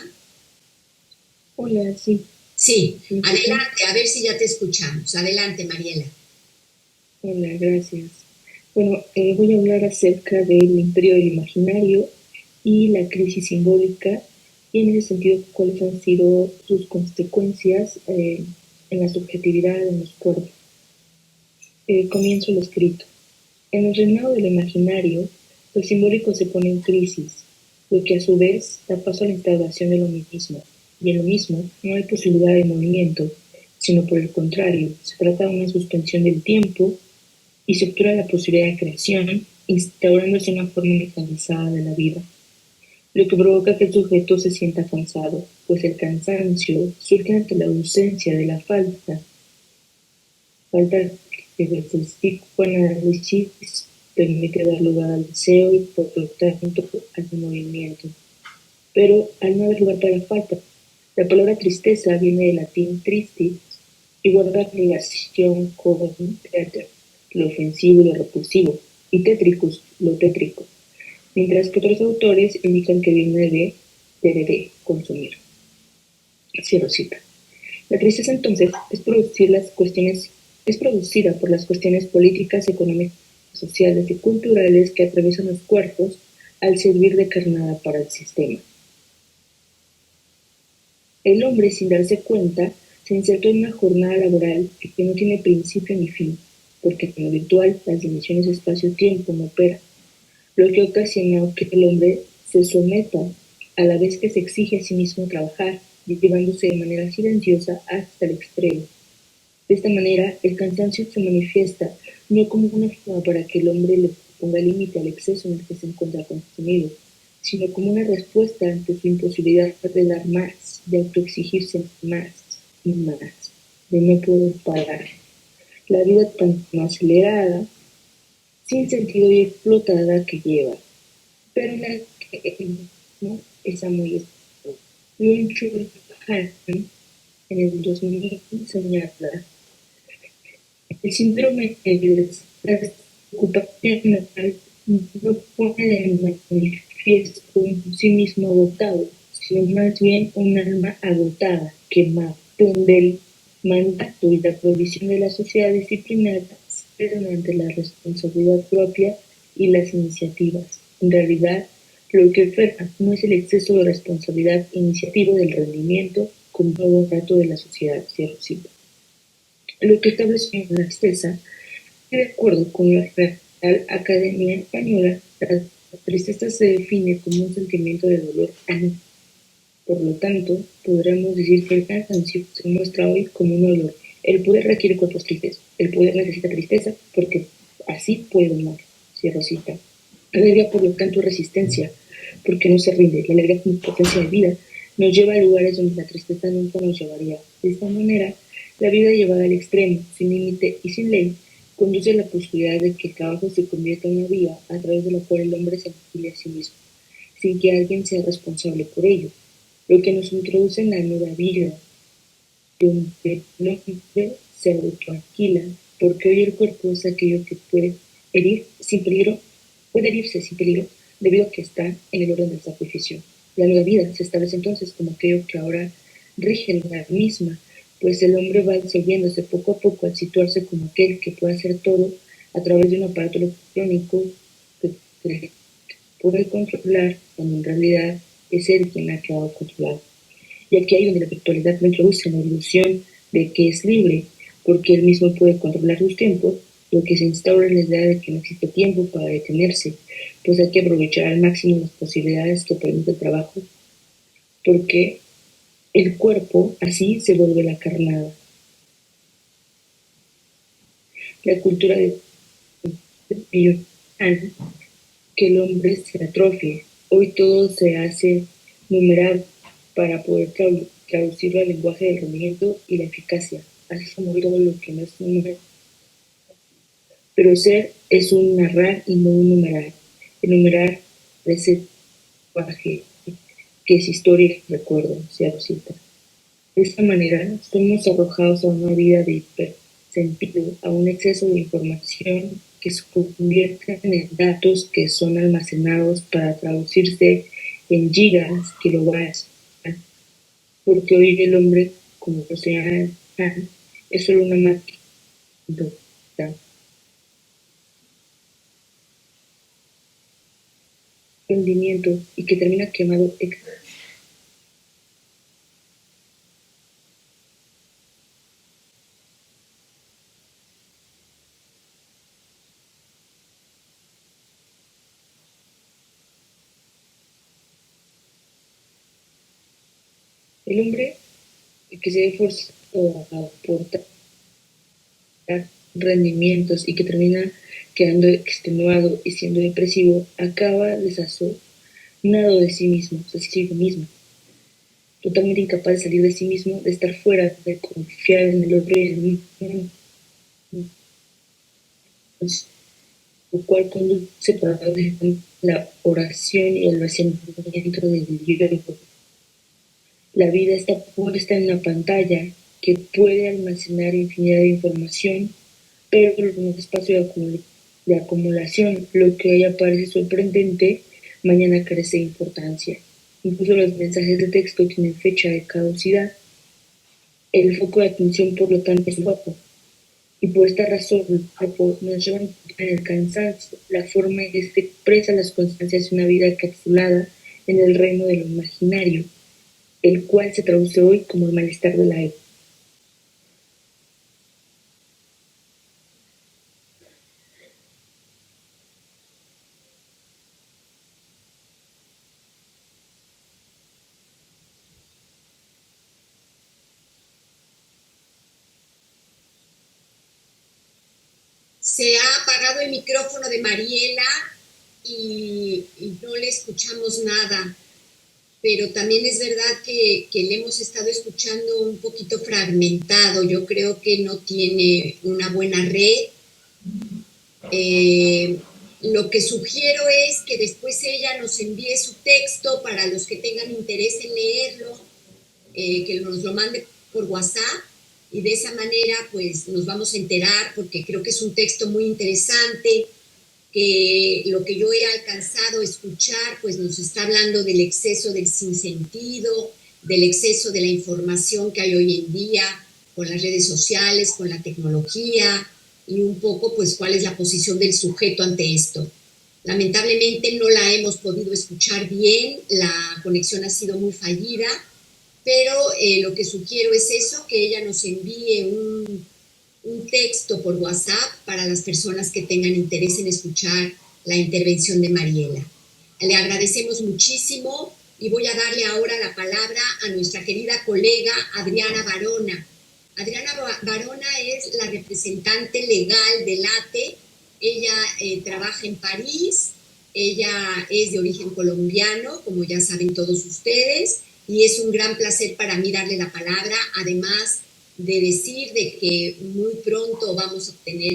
Hola, sí. Sí, adelante, a ver si ya te escuchamos. Adelante, Mariela. Hola, gracias. Bueno, voy a hablar acerca del imperio del imaginario y la crisis simbólica, y en ese sentido, cuáles han sido sus consecuencias en la subjetividad de los cuerpos. Comienzo el escrito. En el reinado del imaginario, lo simbólico se pone en crisis, lo que a su vez da paso a la instauración de lo mismo. Y en lo mismo no hay posibilidad de movimiento, sino por el contrario, se trata de una suspensión del tiempo y se obtura la posibilidad de creación, instaurándose una forma mecanizada de la vida, lo que provoca que el sujeto se sienta cansado, pues el cansancio surge ante la ausencia de la falta que desde el psicoanálisis permite dar lugar al deseo y por lo tanto al movimiento. Pero al no haber lugar para la falta, la palabra tristeza viene del latín tristis y guarda relación con teatro, lo ofensivo y lo repulsivo, y tétricus, lo tétrico, mientras que otros autores indican que viene de consumir. Cierro cita. La tristeza entonces es producida por las cuestiones políticas, económicas, sociales y culturales que atraviesan los cuerpos al servir de carnada para el sistema. El hombre, sin darse cuenta, se insertó en una jornada laboral que no tiene principio ni fin, porque en lo virtual las dimensiones espacio-tiempo no operan, lo que ocasiona que el hombre se someta a la vez que se exige a sí mismo trabajar, llevándose de manera silenciosa hasta el extremo. De esta manera, el cansancio se manifiesta no como una forma para que el hombre le ponga límite al exceso en el que se encuentra consumido, sino como una respuesta ante su imposibilidad de dar más, de autoexigirse más y más, de no poder parar. La vida tan acelerada, sin sentido y explotada que lleva, pero en la que él no está muy expuesto. Luego en el 2000 señala el síndrome de ocupacional no pone de manifiesto en sí mismo agotado, sino más bien un alma agotada, quemada, donde el mandato y la provisión de la sociedad disciplinada ceden ante la responsabilidad propia y las iniciativas. En realidad, lo que oferta no es el exceso de responsabilidad iniciativa del rendimiento como nuevo trato de la sociedad, cierro cita. Lo que establece la tristeza, de acuerdo con la Real Academia Española, la tristeza se define como un sentimiento de dolor anímico. Por lo tanto, podremos decir que el cansancio se muestra hoy como un dolor. El poder requiere cuerpos tristes. El poder necesita tristeza porque así puede dominar. Cierro cita. La alegría, por lo tanto, es resistencia, porque no se rinde. La alegría como potencia de vida nos lleva a lugares donde la tristeza nunca nos llevaría. De esta manera, la vida llevada al extremo, sin límite y sin ley, conduce a la posibilidad de que el trabajo se convierta en una vía a través de la cual el hombre se aniquile a sí mismo, sin que alguien sea responsable por ello, lo que nos introduce en la nueva vida, donde el hombre se autoaniquila, porque hoy el cuerpo es aquello que puede herir sin peligro, puede herirse sin peligro, debido a que está en el orden del sacrificio. La nueva vida se establece entonces como aquello que ahora rige la misma, pues el hombre va disolviéndose poco a poco al situarse como aquel que puede hacer todo a través de un aparato electrónico que puede controlar, cuando en realidad es él quien ha quedado controlado. Y aquí hay donde la virtualidad lo introduce en la ilusión de que es libre, porque él mismo puede controlar sus tiempos, lo que se instaura en la idea de que no existe tiempo para detenerse, pues hay que aprovechar al máximo las posibilidades que permite el trabajo, porque el cuerpo así se vuelve la carnada. La cultura de que el hombre se atrofie. Hoy todo se hace numeral para poder traducirlo al lenguaje del rendimiento y la eficacia, así como todo lo que no es numeral. Pero ser es un narrar y no un numerar. El numerar es el lenguaje que es historia y recuerdo, cierro cita. De esta manera, somos arrojados a una vida de hipersentido, a un exceso de información que se convierte en datos que son almacenados para traducirse en gigas, kilobytes, porque hoy el hombre, como lo señala Han, es solo una máquina rendimiento y que termina quemado. El hombre que se esfuerza a aportar rendimientos y que termina quedando extenuado y siendo depresivo, acaba desazonado de sí mismo, de sí mismo, totalmente incapaz de salir de sí mismo, de estar fuera, de confiar en el otro y en el mismo, lo cual conduce para la oración y el vaciamiento del yo. La vida está puesta en una pantalla que puede almacenar infinidad de información, pero en un espacio de acumulación, lo que hoy aparece sorprendente, mañana carece de importancia. Incluso los mensajes de texto tienen fecha de caducidad. El foco de atención, por lo tanto, es guapo. Y por esta razón, el cuerpo nos lleva en el cansancio, la forma en que se expresa las constancias de una vida encapsulada en el reino de lo imaginario, el cual se traduce hoy como el malestar de la época. Se ha apagado el micrófono de Mariela y no le escuchamos nada, pero también es verdad que le hemos estado escuchando un poquito fragmentado. Yo creo que no tiene una buena red. Lo que sugiero es que después ella nos envíe su texto para los que tengan interés en leerlo, que nos lo mande por WhatsApp, y de esa manera pues nos vamos a enterar, porque creo que es un texto muy interesante, que lo que yo he alcanzado a escuchar pues nos está hablando del exceso del sinsentido, del exceso de la información que hay hoy en día con las redes sociales, con la tecnología, y un poco pues cuál es la posición del sujeto ante esto. Lamentablemente no la hemos podido escuchar bien, la conexión ha sido muy fallida, pero lo que sugiero es eso, que ella nos envíe un texto por WhatsApp para las personas que tengan interés en escuchar la intervención de Mariela. Le agradecemos muchísimo y voy a darle ahora la palabra a nuestra querida colega Adriana Barona. Adriana Barona es la representante legal del ATE. Ella trabaja en París, ella es de origen colombiano, como ya saben todos ustedes, y es un gran placer para mí darle la palabra, además de decir de que muy pronto vamos a tener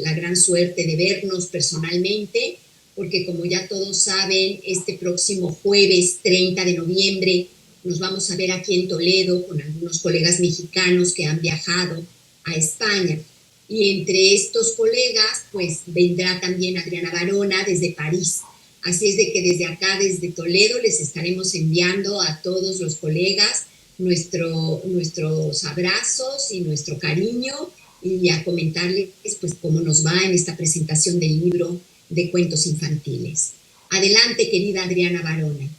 la gran suerte de vernos personalmente, porque como ya todos saben, este próximo jueves 30 de noviembre nos vamos a ver aquí en Toledo con algunos colegas mexicanos que han viajado a España. Y entre estos colegas, pues vendrá también Adriana Barona desde París. Así es de que desde acá, desde Toledo, les estaremos enviando a todos los colegas nuestros abrazos y nuestro cariño, y a comentarles pues cómo nos va en esta presentación del libro de cuentos infantiles. Adelante, querida Adriana Barona.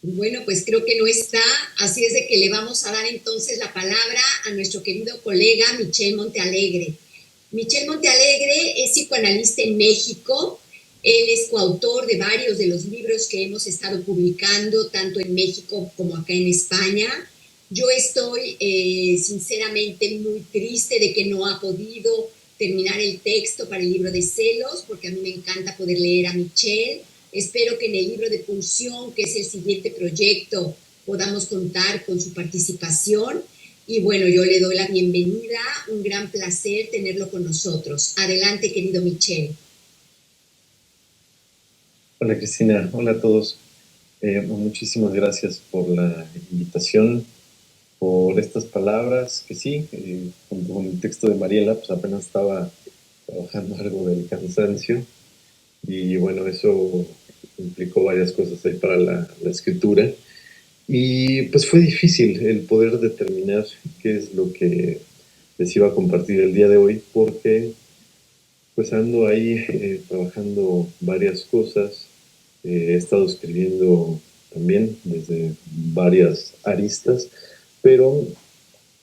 Bueno, pues creo que no está, así es de que le vamos a dar entonces la palabra a nuestro querido colega Michel Montealegre. Michel Montealegre es psicoanalista en México. Él es coautor de varios de los libros que hemos estado publicando, tanto en México como acá en España. Yo estoy sinceramente muy triste de que no ha podido terminar el texto para el libro de Celos, porque a mí me encanta poder leer a Michel. Espero que en el libro de Pulsión, que es el siguiente proyecto, podamos contar con su participación. Y bueno, yo le doy la bienvenida, un gran placer tenerlo con nosotros. Adelante, querido Michel. Hola Cristina, hola a todos. Muchísimas gracias por la invitación, por estas palabras, que sí, junto con el texto de Mariela, pues apenas estaba trabajando algo del cansancio, y bueno, eso implicó varias cosas ahí para la escritura, y pues fue difícil el poder determinar qué es lo que les iba a compartir el día de hoy, porque pues ando ahí trabajando varias cosas. He estado escribiendo también desde varias aristas, pero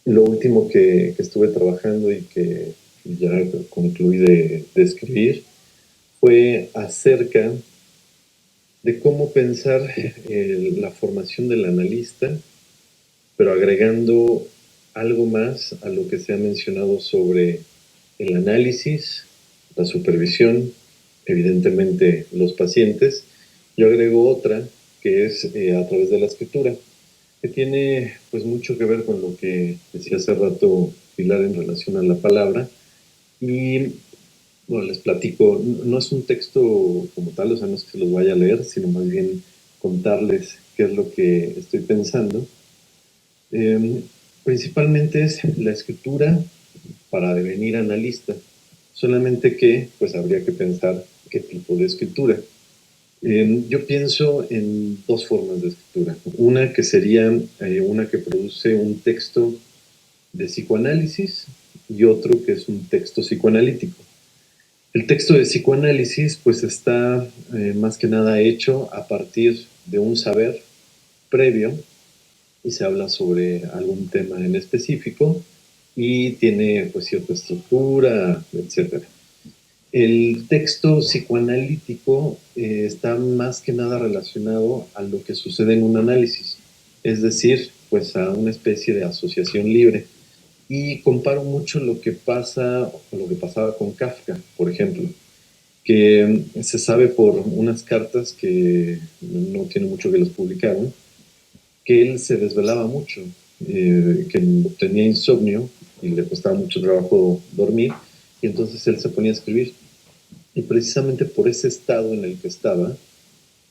lo último que estuve trabajando y que ya concluí de escribir fue acerca de cómo pensar la formación del analista, pero agregando algo más a lo que se ha mencionado sobre el análisis, la supervisión, evidentemente los pacientes. Yo agrego otra que es a través de la escritura, que tiene pues mucho que ver con lo que decía hace rato Pilar en relación a la palabra. Y bueno, les platico, no es un texto como tal, o sea, no es que se los vaya a leer, sino más bien contarles qué es lo que estoy pensando. Principalmente es la escritura para devenir analista, solamente que pues habría que pensar qué tipo de escritura. Yo pienso en dos formas de escritura. Una que sería una que produce un texto de psicoanálisis, y otro que es un texto psicoanalítico. El texto de psicoanálisis pues está más que nada hecho a partir de un saber previo y se habla sobre algún tema en específico y tiene pues cierta estructura, etcétera. El texto psicoanalítico está más que nada relacionado a lo que sucede en un análisis, es decir, pues a una especie de asociación libre. Y comparo mucho lo que pasa o lo que pasaba con Kafka, por ejemplo, que se sabe por unas cartas que no tiene mucho que los publicaron, que él se desvelaba mucho, que tenía insomnio y le costaba mucho trabajo dormir, y entonces él se ponía a escribir. Y precisamente por ese estado en el que estaba,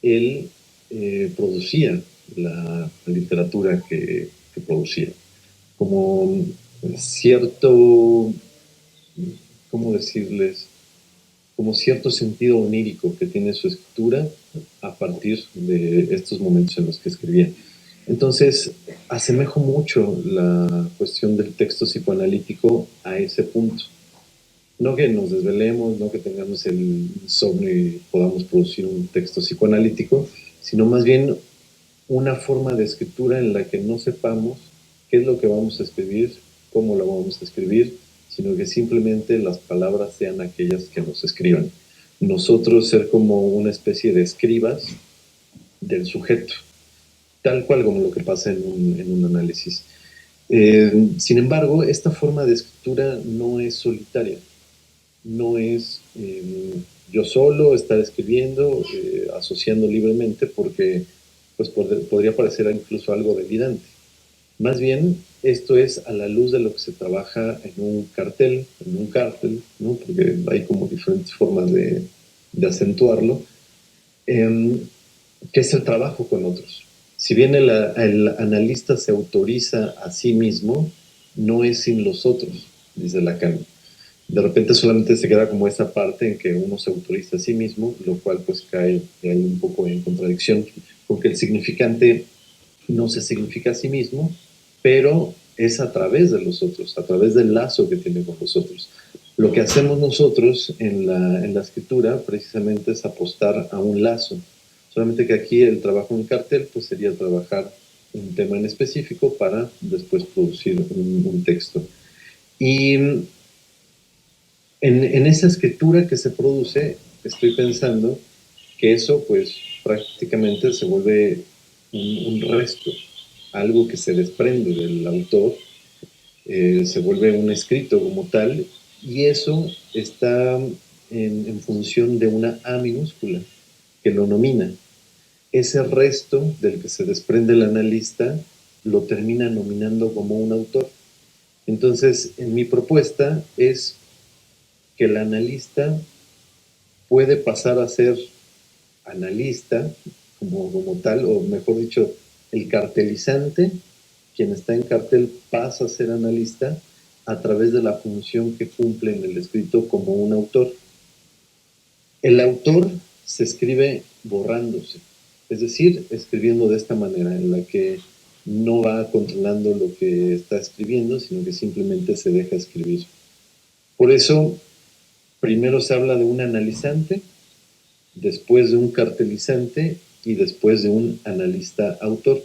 él producía la literatura que producía. Como cierto, ¿cómo decirles? Como cierto sentido onírico que tiene su escritura a partir de estos momentos en los que escribía. Entonces, asemejo mucho la cuestión del texto psicoanalítico a ese punto. No que nos desvelemos, no que tengamos el insomnio y podamos producir un texto psicoanalítico, sino más bien una forma de escritura en la que no sepamos qué es lo que vamos a escribir, cómo lo vamos a escribir, sino que simplemente las palabras sean aquellas que nos escriban. Nosotros ser como una especie de escribas del sujeto, tal cual como lo que pasa en un análisis. Sin embargo, esta forma de escritura no es solitaria, no es yo solo estar escribiendo, asociando libremente, porque pues podría parecer incluso algo delirante. Más bien, esto es a la luz de lo que se trabaja en un cartel, ¿no? Porque hay como diferentes formas de acentuarlo, que es el trabajo con otros. Si bien el analista se autoriza a sí mismo, no es sin los otros, dice Lacan. De repente solamente se queda como esa parte en que uno se autoriza a sí mismo, lo cual pues cae ahí un poco en contradicción, porque el significante no se significa a sí mismo, pero es a través de los otros, a través del lazo que tiene con los otros. Lo que hacemos nosotros en la escritura precisamente es apostar a un lazo, solamente que aquí el trabajo en cartel pues sería trabajar un tema en específico para después producir un texto. Y en esa escritura que se produce, estoy pensando que eso pues prácticamente se vuelve un resto, algo que se desprende del autor, se vuelve un escrito como tal, y eso está en función de una A minúscula que lo nomina. Ese resto del que se desprende el analista lo termina nominando como un autor. Entonces, en mi propuesta es que el analista puede pasar a ser analista como tal, o mejor dicho, el cartelizante, quien está en cartel, pasa a ser analista a través de la función que cumple en el escrito como un autor. El autor se escribe borrándose, es decir, escribiendo de esta manera, en la que no va controlando lo que está escribiendo, sino que simplemente se deja escribir. Por eso, primero se habla de un analizante, después de un cartelizante y después de un analista autor.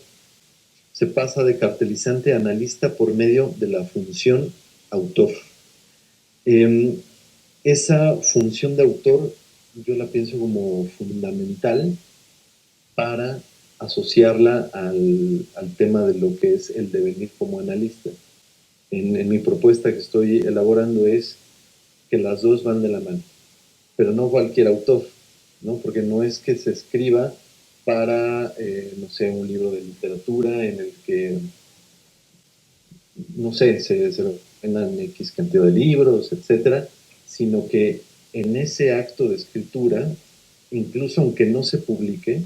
Se pasa de cartelizante a analista por medio de la función autor. Esa función de autor yo la pienso como fundamental para asociarla al tema de lo que es el devenir como analista. En mi propuesta que estoy elaborando es que las dos van de la mano, pero no cualquier autor, ¿no? Porque no es que se escriba para, no sé, un libro de literatura en el que, no sé, se vendan X cantidad de libros, etcétera, sino que en ese acto de escritura, incluso aunque no se publique,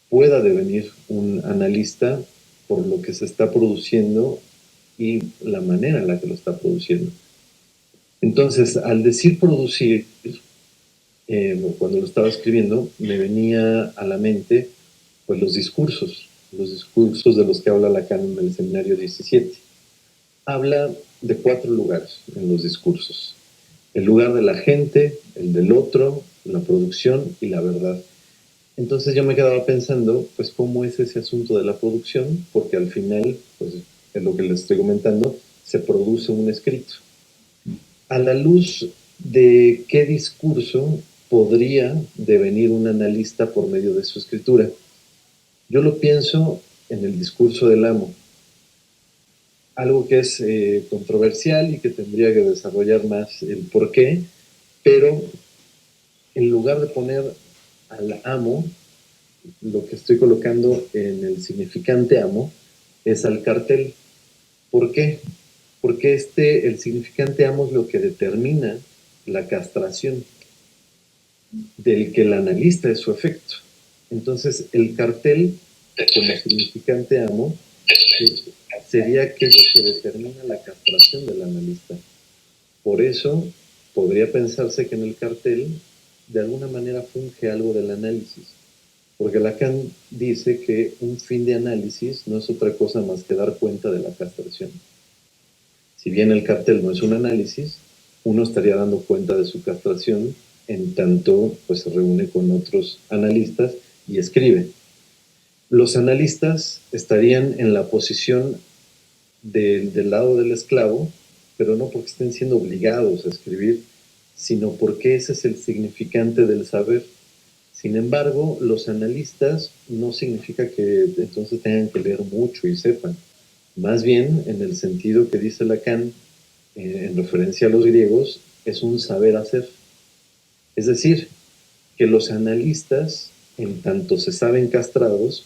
pueda devenir un analista por lo que se está produciendo y la manera en la que lo está produciendo. Entonces, al decir producir, cuando lo estaba escribiendo, me venía a la mente pues los discursos de los que habla Lacan en el Seminario 17. Habla de 4 lugares en los discursos: el lugar de la gente, el del otro, la producción y la verdad. Entonces yo me quedaba pensando, pues, cómo es ese asunto de la producción, porque al final, pues, es lo que les estoy comentando, se produce un escrito. A la luz de qué discurso podría devenir un analista por medio de su escritura. Yo lo pienso en el discurso del amo, algo que es controversial y que tendría que desarrollar más el por qué, pero en lugar de poner al amo, lo que estoy colocando en el significante amo es al cartel. ¿Por qué? Porque el significante amo es lo que determina la castración, del que el analista es su efecto. Entonces, el cartel, como significante amo, sería aquello que determina la castración del analista. Por eso, podría pensarse que en el cartel, de alguna manera, funge algo del análisis. Porque Lacan dice que un fin de análisis no es otra cosa más que dar cuenta de la castración. Si bien el cartel no es un análisis, uno estaría dando cuenta de su castración en tanto pues, se reúne con otros analistas y escribe. Los analistas estarían en la posición del lado del esclavo, pero no porque estén siendo obligados a escribir, sino porque ese es el significante del saber. Sin embargo, los analistas no significa que entonces tengan que leer mucho y sepan. Más bien, en el sentido que dice Lacan, en referencia a los griegos, es un saber hacer. Es decir, que los analistas, en tanto se saben castrados,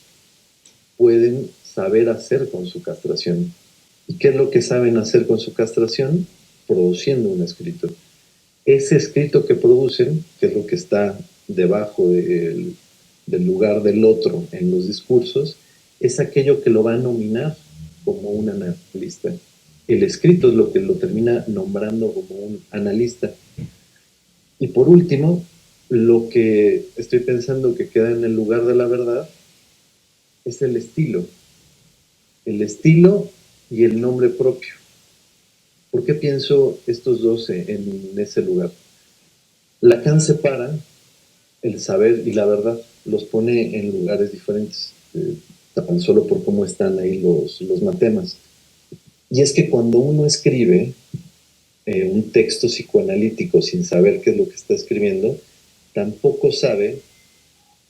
pueden saber hacer con su castración. ¿Y qué es lo que saben hacer con su castración? Produciendo un escrito. Ese escrito que producen, que es lo que está debajo del lugar del otro en los discursos, es aquello que lo va a nominar como un analista. El escrito es lo que lo termina nombrando como un analista. Y por último, lo que estoy pensando que queda en el lugar de la verdad es el estilo. El estilo y el nombre propio. ¿Por qué pienso estos dos en ese lugar? Lacan separa el saber y la verdad, los pone en lugares diferentes, tan solo por cómo están ahí los matemas. Y es que cuando uno escribe un texto psicoanalítico sin saber qué es lo que está escribiendo, tampoco sabe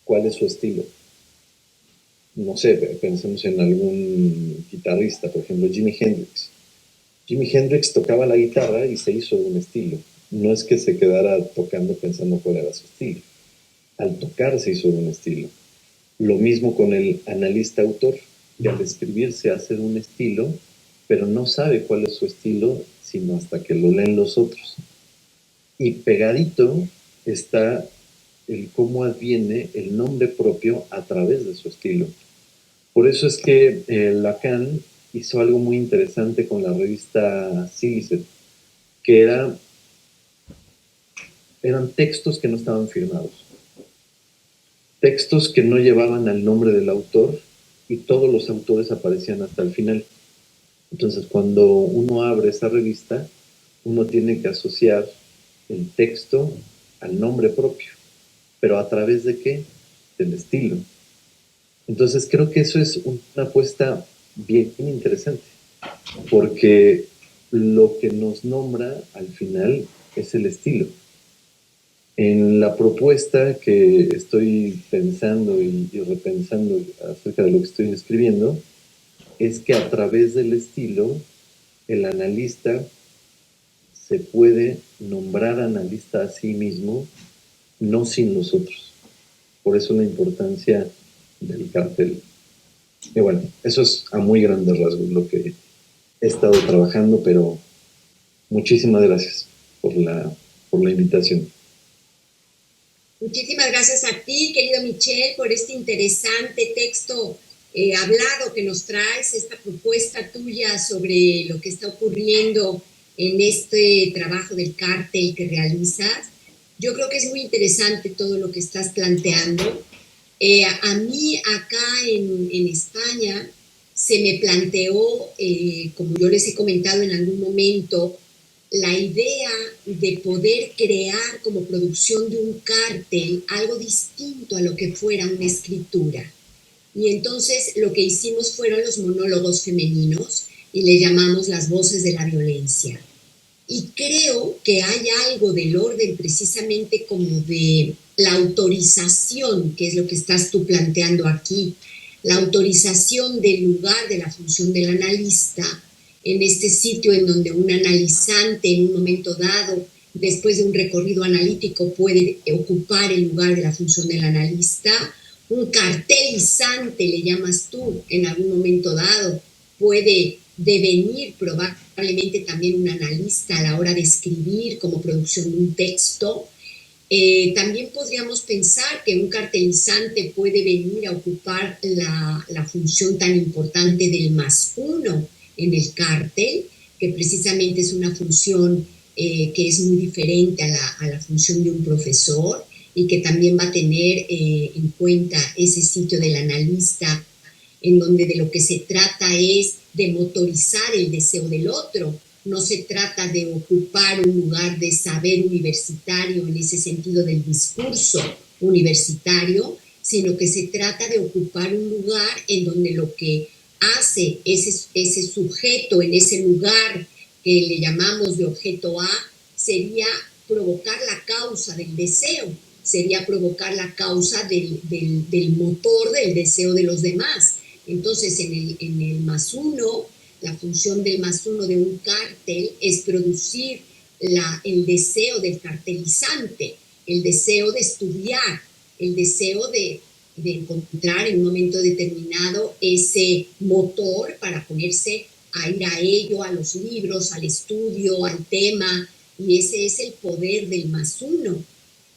cuál es su estilo. No sé, pensemos en algún guitarrista, por ejemplo, Jimi Hendrix. Jimi Hendrix tocaba la guitarra y se hizo de un estilo. No es que se quedara tocando pensando cuál era su estilo. Al tocar se hizo de un estilo. Lo mismo con el analista autor, que al escribir se hace de un estilo, pero no sabe cuál es su estilo, sino hasta que lo leen los otros. Y pegadito está el cómo adviene el nombre propio a través de su estilo. Por eso es que Lacan hizo algo muy interesante con la revista Silicet, que eran textos que no estaban firmados, textos que no llevaban al nombre del autor y todos los autores aparecían hasta el final. Entonces, cuando uno abre esa revista, uno tiene que asociar el texto al nombre propio, pero ¿a través de qué? Del estilo. Entonces, creo que eso es una apuesta bien interesante, porque lo que nos nombra al final es el estilo. En la propuesta que estoy pensando y repensando acerca de lo que estoy escribiendo, es que a través del estilo, el analista se puede nombrar analista a sí mismo, no sin los otros. Por eso la importancia del cartel. Y bueno, eso es a muy grandes rasgos lo que he estado trabajando, pero muchísimas gracias por la invitación. Muchísimas gracias a ti, querido Michel, por este interesante texto hablado que nos traes, esta propuesta tuya sobre lo que está ocurriendo en este trabajo del cártel que realizas. Yo creo que es muy interesante todo lo que estás planteando. A mí acá en España se me planteó, como yo les he comentado en algún momento, la idea de poder crear como producción de un cártel algo distinto a lo que fuera una escritura. Y entonces lo que hicimos fueron los monólogos femeninos y le llamamos las voces de la violencia. Y creo que hay algo del orden precisamente como de la autorización, que es lo que estás tú planteando aquí, la autorización del lugar de la función del analista en este sitio en donde un analizante en un momento dado, después de un recorrido analítico, puede ocupar el lugar de la función del analista. Un cartelizante, le llamas tú, en algún momento dado, puede devenir probablemente también un analista a la hora de escribir como producción de un texto. También podríamos pensar que un cartelizante puede venir a ocupar la función tan importante del +1 en el cártel, que precisamente es una función que es muy diferente a la función de un profesor y que también va a tener en cuenta ese sitio del analista, en donde de lo que se trata es de motorizar el deseo del otro. No se trata de ocupar un lugar de saber universitario en ese sentido del discurso universitario, sino que se trata de ocupar un lugar en donde lo que hace ese sujeto en ese lugar que le llamamos de objeto A sería provocar la causa del deseo, sería provocar la causa del motor del deseo de los demás. Entonces, en el +1, la función del +1 de un cártel es producir el deseo del cartelizante, el deseo de estudiar, el deseo de encontrar en un momento determinado ese motor para ponerse a ir a ello, a los libros, al estudio, al tema, y ese es el poder del +1.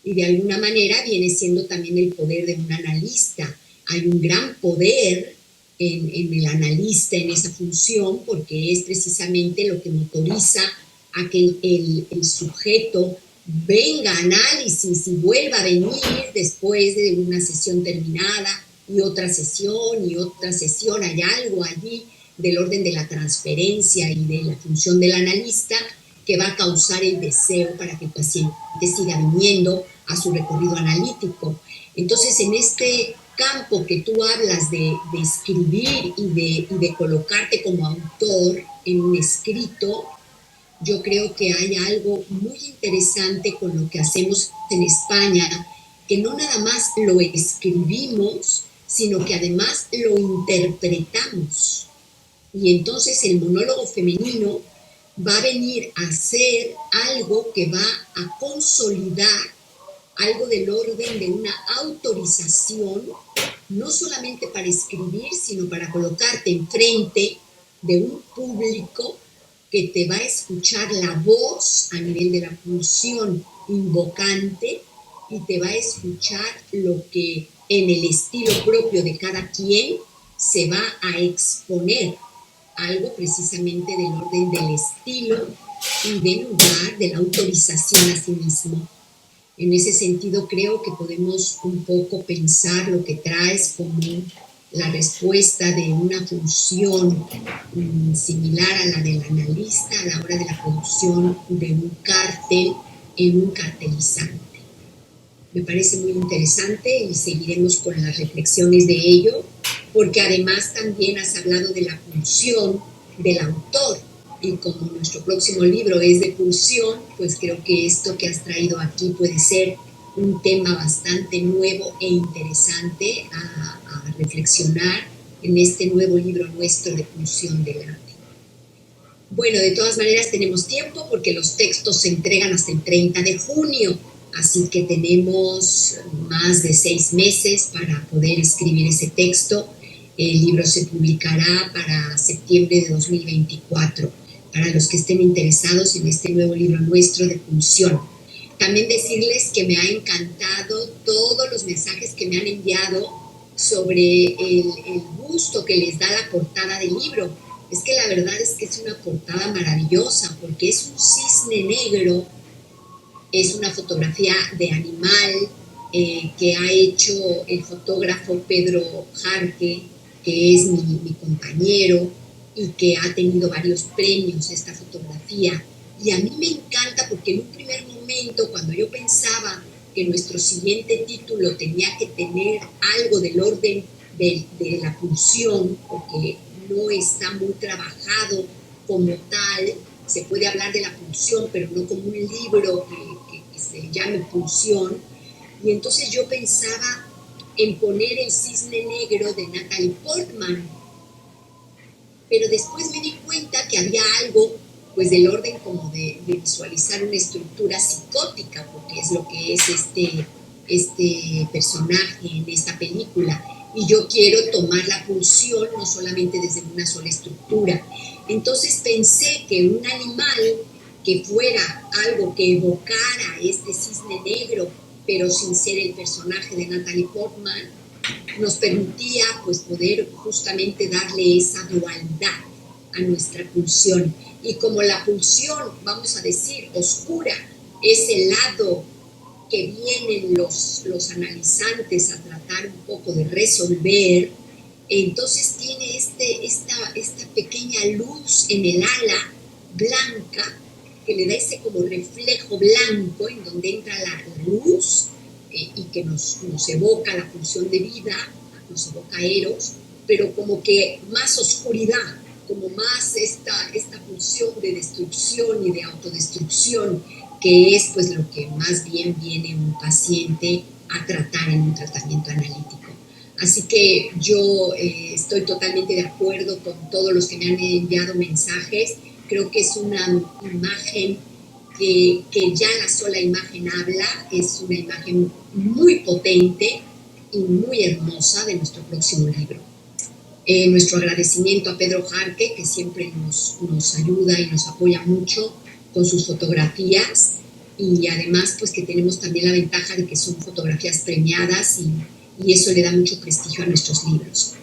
Y de alguna manera viene siendo también el poder de un analista. Hay un gran poder en el analista, en esa función, porque es precisamente lo que motoriza a que el sujeto venga a análisis y vuelva a venir después de una sesión terminada y otra sesión y otra sesión. Hay algo allí del orden de la transferencia y de la función del analista que va a causar el deseo para que el paciente siga viniendo a su recorrido analítico. Entonces, en este campo que tú hablas de escribir y de colocarte como autor en un escrito, yo creo que hay algo muy interesante con lo que hacemos en España, que no nada más lo escribimos, sino que además lo interpretamos. Y entonces el monólogo femenino va a venir a ser algo que va a consolidar algo del orden de una autorización, no solamente para escribir, sino para colocarte enfrente de un público que te va a escuchar la voz a nivel de la función invocante y te va a escuchar lo que en el estilo propio de cada quien se va a exponer, algo precisamente del orden del estilo y del lugar de la autorización a sí mismo. En ese sentido creo que podemos un poco pensar lo que traes como la respuesta de una función similar a la del analista a la hora de la producción de un cártel en un cartelizante. Me parece muy interesante y seguiremos con las reflexiones de ello, porque además también has hablado de la función del autor, y como nuestro próximo libro es de pulsión, pues creo que esto que has traído aquí puede ser un tema bastante nuevo e interesante a reflexionar en este nuevo libro nuestro de Pulsión del Arte. Bueno, de todas maneras tenemos tiempo porque los textos se entregan hasta el 30 de junio, así que tenemos más de 6 meses para poder escribir ese texto. El libro se publicará para septiembre de 2024. Para los que estén interesados en este nuevo libro nuestro de Pulsión. También decirles que me ha encantado todos los mensajes que me han enviado sobre el gusto que les da la portada del libro. Es que la verdad es que es una portada maravillosa porque es un cisne negro, es una fotografía de animal que ha hecho el fotógrafo Pedro Jarque, que es mi compañero, y que ha tenido varios premios esta fotografía. Y a mí me encanta porque en un primer momento, cuando yo pensaba que nuestro siguiente título tenía que tener algo del orden de la pulsión, porque no está muy trabajado como tal, se puede hablar de la pulsión, pero no como un libro que se llame pulsión. Y entonces yo pensaba en poner El Cisne Negro de Natalie Portman, pero después me di cuenta que había algo pues del orden como de visualizar una estructura psicótica, porque es lo que es este personaje en esta película, y yo quiero tomar la pulsión no solamente desde una sola estructura. Entonces pensé que un animal que fuera algo que evocara este cisne negro, pero sin ser el personaje de Natalie Portman, nos permitía pues poder justamente darle esa dualidad a nuestra pulsión. Y como la pulsión, vamos a decir, oscura, es el lado que vienen los analizantes a tratar un poco de resolver, entonces tiene esta pequeña luz en el ala blanca que le da ese como reflejo blanco en donde entra la luz, y que nos evoca la pulsión de vida, nos evoca Eros, pero como que más oscuridad, como más esta pulsión de destrucción y de autodestrucción, que es pues lo que más bien viene un paciente a tratar en un tratamiento analítico. Así que yo estoy totalmente de acuerdo con todos los que me han enviado mensajes. Creo que es una imagen que ya la sola imagen habla, es una imagen muy potente y muy hermosa de nuestro próximo libro. Nuestro agradecimiento a Pedro Jarque, que siempre nos ayuda y nos apoya mucho con sus fotografías, y además pues que tenemos también la ventaja de que son fotografías premiadas y eso le da mucho prestigio a nuestros libros.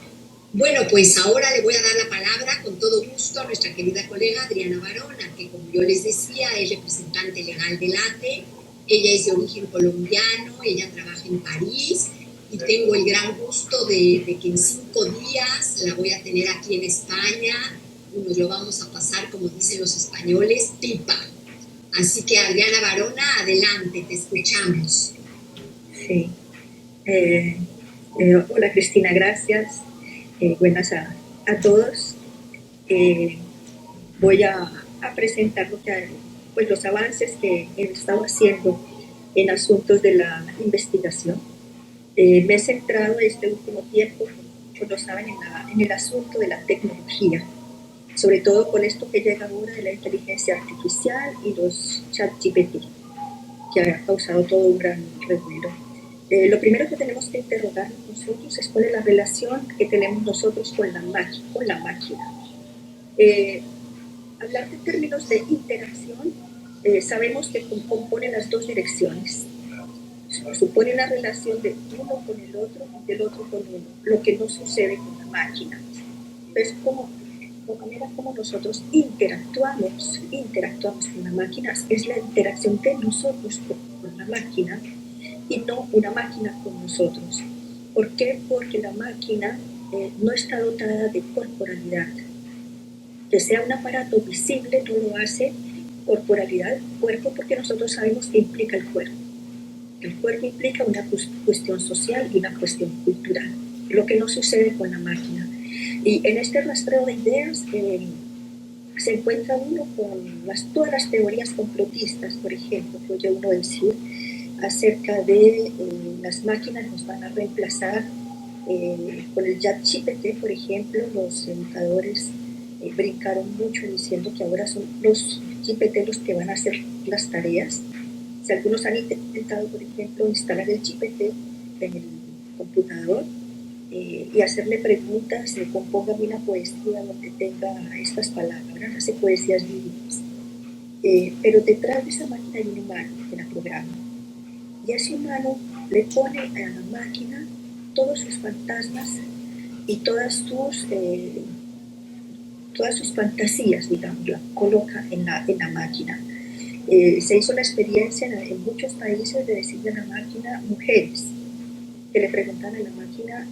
Bueno, pues ahora le voy a dar la palabra con todo gusto a nuestra querida colega Adriana Barona, que como yo les decía es representante legal del ATE. Ella es de origen colombiano, ella trabaja en París y tengo el gran gusto de que en 5 días la voy a tener aquí en España y nos lo vamos a pasar, como dicen los españoles, pipa. Así que Adriana Barona, adelante, te escuchamos. Sí. Hola Cristina, gracias. Buenas a todos. Voy a presentar pues, los avances que he estado haciendo en asuntos de la investigación. Me he centrado este último tiempo, muchos lo saben, en el asunto de la tecnología, sobre todo con esto que llega ahora de la inteligencia artificial y los ChatGPT, que ha causado todo un gran revuelo. Lo primero que tenemos que interrogar nosotros es cuál es la relación que tenemos nosotros con la máquina. Hablar de términos de interacción, sabemos que componen las dos direcciones. Supone una relación de uno con el otro y del otro con uno, lo que no sucede con la máquina. Entonces, la manera como nosotros interactuamos con la máquina es la interacción de nosotros con la máquina y no una máquina con nosotros. ¿Por qué? Porque la máquina no está dotada de corporalidad. Que sea un aparato visible no lo hace corporalidad, cuerpo, porque nosotros sabemos qué implica el cuerpo. El cuerpo implica una cuestión social y una cuestión cultural, lo que no sucede con la máquina. Y en este rastreo de ideas se encuentra uno con todas las teorías complotistas, por ejemplo, que oye uno decir acerca de las máquinas nos van a reemplazar. Con el ChatGPT, por ejemplo, los educadores brincaron mucho diciendo que ahora son los GPT los que van a hacer las tareas. Si algunos han intentado, por ejemplo, instalar el GPT en el computador y hacerle preguntas, compóngame una poesía donde tenga estas palabras, hace poesías bíblicas. Pero detrás de esa máquina hay un humano que la programa. Y ese humano le pone a la máquina todos sus fantasmas y todas sus fantasías, digamos, la coloca en la máquina. Se hizo la experiencia en muchos países de decirle a la máquina, mujeres, que le preguntan a la máquina,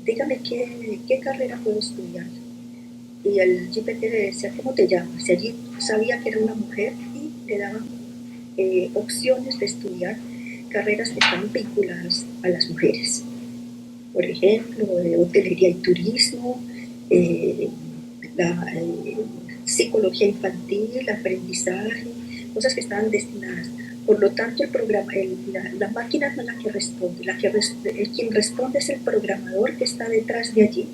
dígame qué carrera puedo estudiar. Y el GPT le decía, ¿cómo te llamas? Y allí sabía que era una mujer y le daban opciones de estudiar carreras que están vinculadas a las mujeres. Por ejemplo, hotelería y turismo, la psicología infantil, aprendizaje, cosas que estaban destinadas. Por lo tanto, el programa, la máquina no es la que responde, quien responde es el programador que está detrás de allí,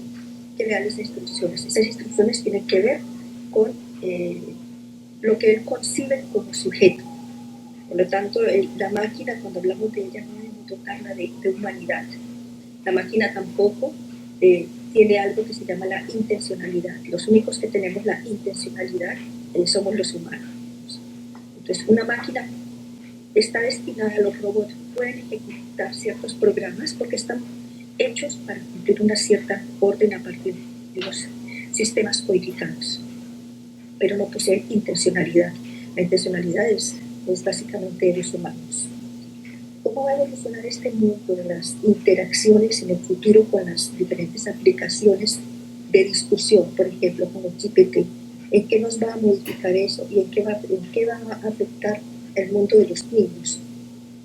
que le da las instrucciones. Esas instrucciones tienen que ver con lo que él concibe como sujeto. Por lo tanto, la máquina, cuando hablamos de ella, no debemos dotarla de humanidad. La máquina tampoco tiene algo que se llama la intencionalidad. Los únicos que tenemos la intencionalidad somos los humanos. Entonces, una máquina está destinada a los robots, pueden ejecutar ciertos programas porque están hechos para cumplir una cierta orden a partir de los sistemas codificados, pero no poseen intencionalidad. La intencionalidad es básicamente de los humanos. ¿Cómo va a evolucionar este mundo de las interacciones en el futuro con las diferentes aplicaciones de discusión, por ejemplo, como GPT? ¿En qué nos va a modificar eso y en qué va a afectar el mundo de los niños?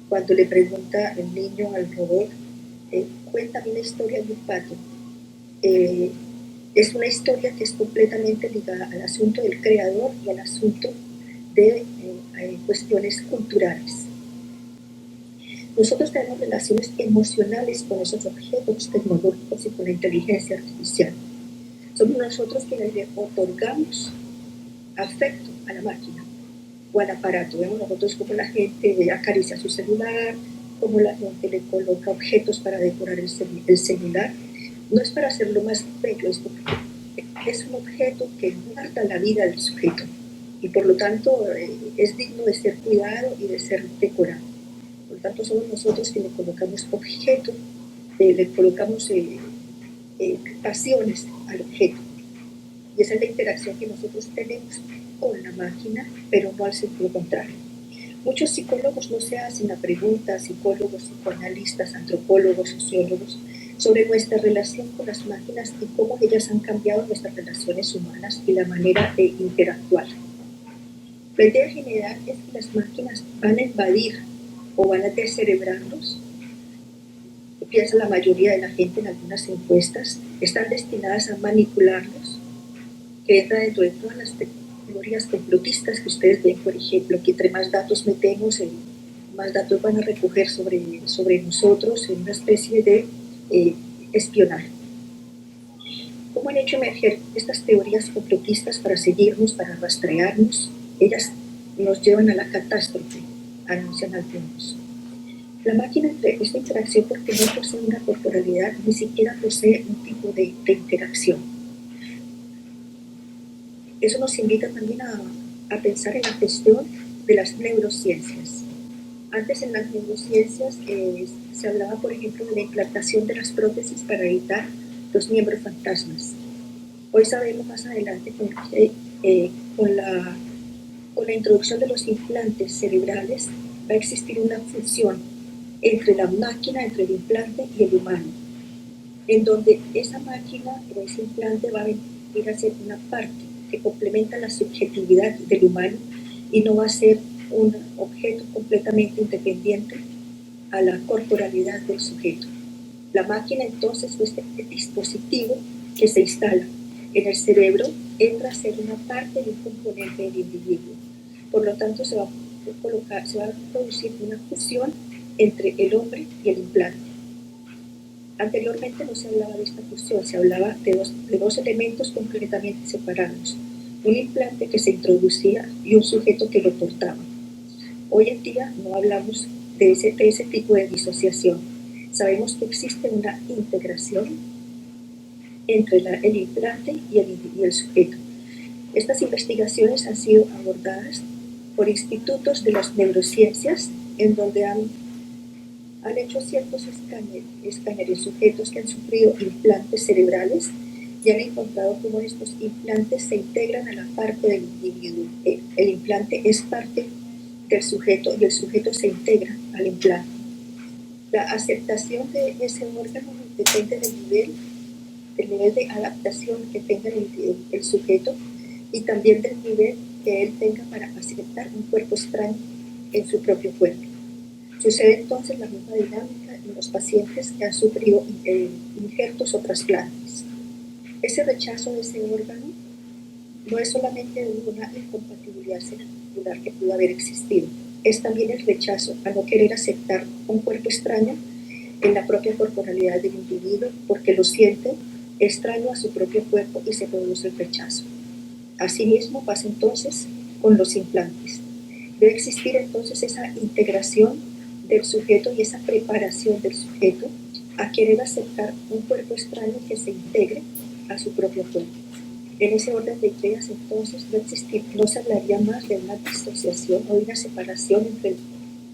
Cuando le pregunta el niño al robot, cuéntame una historia de un pato. Es una historia que es completamente ligada al asunto del creador y al asunto de cuestiones culturales. Nosotros tenemos relaciones emocionales con esos objetos tecnológicos y con la inteligencia artificial. Somos nosotros quienes le otorgamos afecto a la máquina o al aparato. Vemos nosotros cómo la gente acaricia su celular, cómo la gente le coloca objetos para decorar el celular. No es para hacerlo más bello, es un objeto que guarda la vida del sujeto y por lo tanto es digno de ser cuidado y de ser decorado. Por lo tanto, somos nosotros que le colocamos objetos, le colocamos pasiones al objeto. Y esa es la interacción que nosotros tenemos con la máquina, pero no al sentido contrario. Muchos psicólogos no se hacen la pregunta, psicólogos, psicoanalistas, antropólogos, sociólogos, sobre nuestra relación con las máquinas y cómo ellas han cambiado nuestras relaciones humanas y la manera de interactuar. La idea general es que las máquinas van a invadir o van a descerebrarlos. Piensa la mayoría de la gente en algunas encuestas, están destinadas a manipularlos, que entra dentro de todas las teorías complotistas que ustedes ven, por ejemplo, que entre más datos metemos, más datos van a recoger sobre nosotros en una especie de espionaje. ¿Cómo han hecho emerger estas teorías complotistas para seguirnos, para rastrearnos? Ellas nos llevan a la catástrofe, anuncian algunos. La máquina, esta interacción, porque no posee una corporalidad, ni siquiera posee un tipo de interacción. Eso nos invita también a pensar en la cuestión de las neurociencias. Antes en las neurociencias se hablaba, por ejemplo, de la implantación de las prótesis para evitar los miembros fantasmas. Hoy sabemos más adelante con la introducción de los implantes cerebrales va a existir una fusión entre la máquina, entre el implante y el humano, en donde esa máquina o ese implante va a venir a ser una parte que complementa la subjetividad del humano y no va a ser un objeto completamente independiente a la corporalidad del sujeto. La máquina entonces, o este dispositivo que se instala en el cerebro, entra a ser una parte de un componente del individuo. Por lo tanto, se va a producir una fusión entre el hombre y el implante. Anteriormente no se hablaba de esta fusión, se hablaba de dos elementos completamente separados, un implante que se introducía y un sujeto que lo portaba. Hoy en día no hablamos de ese tipo de disociación. Sabemos que existe una integración entre el implante y el sujeto. Estas investigaciones han sido abordadas por institutos de las neurociencias, en donde han hecho ciertos escáneres sujetos que han sufrido implantes cerebrales y han encontrado cómo estos implantes se integran a la parte del individuo. El implante es parte del sujeto y el sujeto se integra al implante. La aceptación de ese órgano depende del nivel de adaptación que tenga el sujeto y también del nivel que él tenga para aceptar un cuerpo extraño en su propio cuerpo. Sucede entonces la misma dinámica en los pacientes que han sufrido injertos o trasplantes. Ese rechazo de ese órgano no es solamente una incompatibilidad celular que pudo haber existido, es también el rechazo a no querer aceptar un cuerpo extraño en la propia corporalidad del individuo porque lo siente extraño a su propio cuerpo y se produce el rechazo. Asimismo pasa entonces con los implantes. Debe existir entonces esa integración del sujeto y esa preparación del sujeto a querer aceptar un cuerpo extraño que se integre a su propio cuerpo. En ese orden de ideas entonces no se hablaría más de una disociación o de una separación entre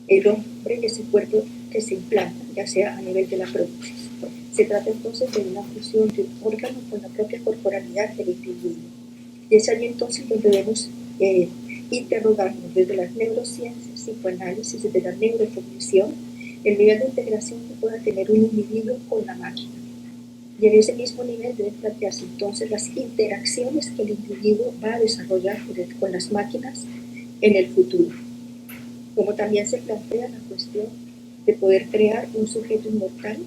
el hombre y ese cuerpo que se implanta, ya sea a nivel de la prótesis. Se trata entonces de una fusión de un órgano con la propia corporalidad del individuo. Y es allí entonces donde debemos interrogarnos desde las neurociencias, psicoanálisis, desde la neurocognición, el nivel de integración que pueda tener un individuo con la máquina. Y en ese mismo nivel deben plantearse entonces las interacciones que el individuo va a desarrollar con las máquinas en el futuro. Como también se plantea la cuestión de poder crear un sujeto inmortal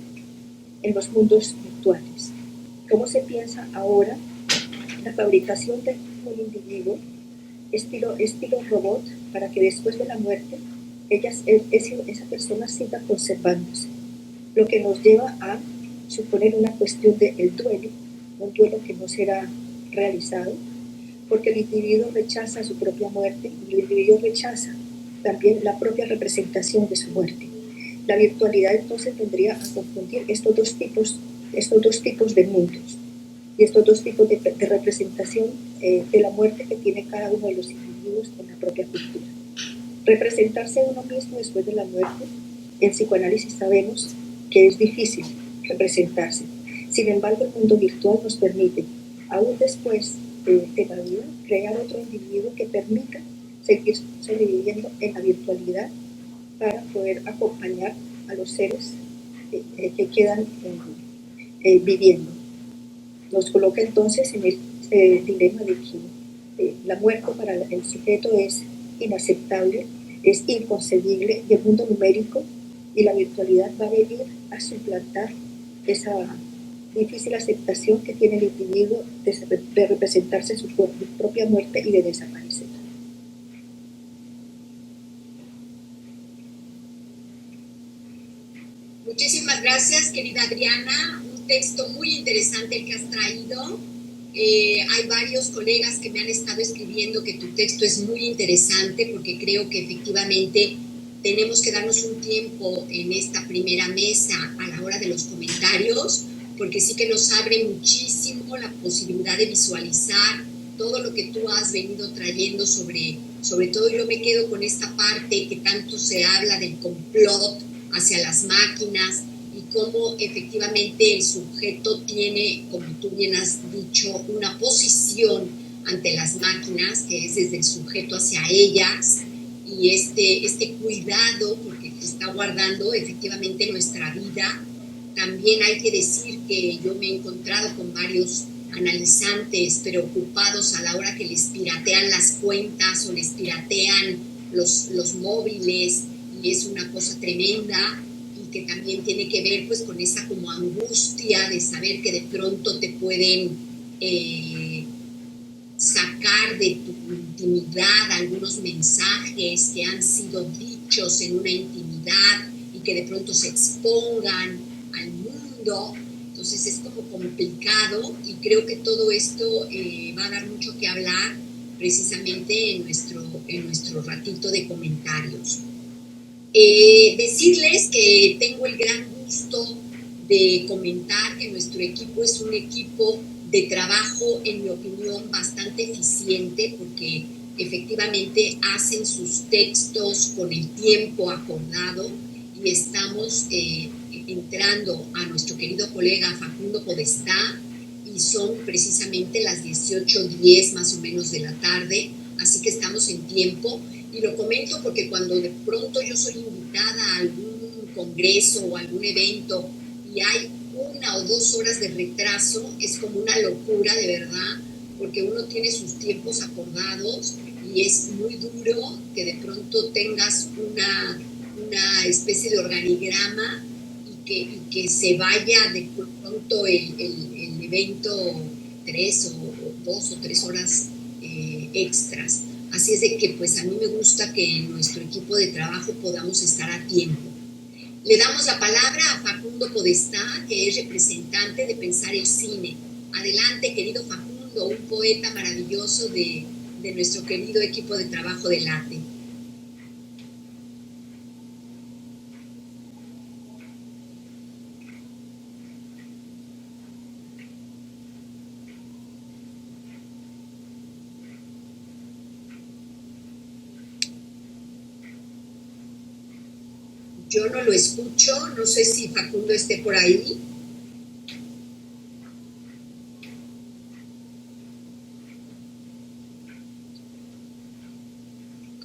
en los mundos virtuales. ¿Cómo se piensa ahora la fabricación de un individuo estilo robot para que después de la muerte esa persona siga conservándose? Lo que nos lleva a suponer una cuestión del duelo, un duelo que no será realizado, porque el individuo rechaza su propia muerte y el individuo rechaza también la propia representación de su muerte. La virtualidad entonces vendría a confundir estos dos tipos de mundos y estos dos tipos de representación de la muerte que tiene cada uno de los individuos en la propia cultura. Representarse a uno mismo después de la muerte, en psicoanálisis sabemos que es difícil representarse. Sin embargo, el mundo virtual nos permite, aún después de la vida, crear otro individuo que permita seguir sobreviviendo en la virtualidad para poder acompañar a los seres que quedan viviendo. Nos coloca entonces en este dilema de que la muerte para el sujeto es inaceptable, es inconcebible, y el mundo numérico y la virtualidad va a venir a suplantar esa difícil aceptación que tiene el individuo de representarse su propia muerte y de desaparecer. Muchísimas gracias, querida Adriana. Un texto muy interesante el que has traído. Hay varios colegas que me han estado escribiendo que tu texto es muy interesante porque creo que efectivamente tenemos que darnos un tiempo en esta primera mesa a la hora de los comentarios, porque sí que nos abre muchísimo la posibilidad de visualizar todo lo que tú has venido trayendo sobre todo yo me quedo con esta parte que tanto se habla del complot hacia las máquinas y cómo efectivamente el sujeto tiene, como tú bien has dicho, una posición ante las máquinas que es desde el sujeto hacia ellas, y este cuidado porque está guardando efectivamente nuestra vida. También hay que decir que yo me he encontrado con varios analizantes preocupados a la hora que les piratean las cuentas o les piratean los móviles, y es una cosa tremenda, y que también tiene que ver pues con esa como angustia de saber que de pronto te pueden sacar de tu intimidad algunos mensajes que han sido dichos en una intimidad y que de pronto se expongan al mundo. Entonces es como complicado, y creo que todo esto va a dar mucho que hablar precisamente en nuestro ratito de comentarios. Decirles que tengo el gran gusto de comentar que nuestro equipo es un equipo de trabajo, en mi opinión, bastante eficiente, porque efectivamente hacen sus textos con el tiempo acordado, y estamos entrando a nuestro querido colega Facundo Podestá, y son precisamente las 18:10 más o menos de la tarde, así que estamos en tiempo. Y lo comento porque cuando de pronto yo soy invitada a algún congreso o algún evento y hay 1 o 2 horas de retraso, es como una locura de verdad, porque uno tiene sus tiempos acordados y es muy duro que de pronto tengas una especie de organigrama y que se vaya de pronto el evento 3 o 2 o 3 horas extras. Así es de que pues a mí me gusta que en nuestro equipo de trabajo podamos estar a tiempo. Le damos la palabra a Facundo Podestá, que es representante de Pensar el Cine. Adelante, querido Facundo, un poeta maravilloso de nuestro querido equipo de trabajo del arte. Yo no lo escucho, no sé si Facundo esté por ahí.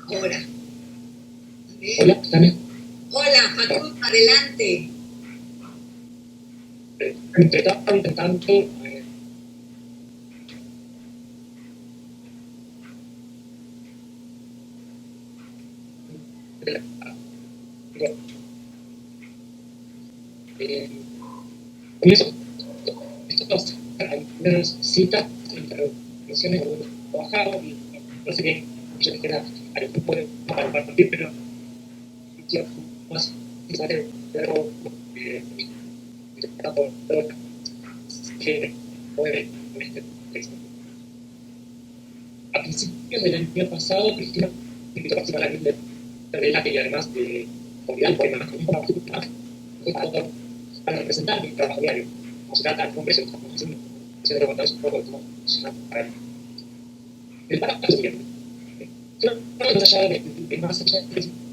Ahora. A ver. Hola, ¿también? Hola, Facundo, adelante. Entre tanto, comienzo estas algunas citas, intervenciones, algunos trabajado y no sé qué, yo queda algún grupo para partir, pero yo más sale pero que puede en este texto. A principios del año pasado, Cristina me invitó a participar en la Revela, y además de olvidar el poema con un particular para representar mi trabajo diario. Como se trata de un congreso, se debe contar un poco de cómo funciona para mí. El párrafo es el siguiente. Más allá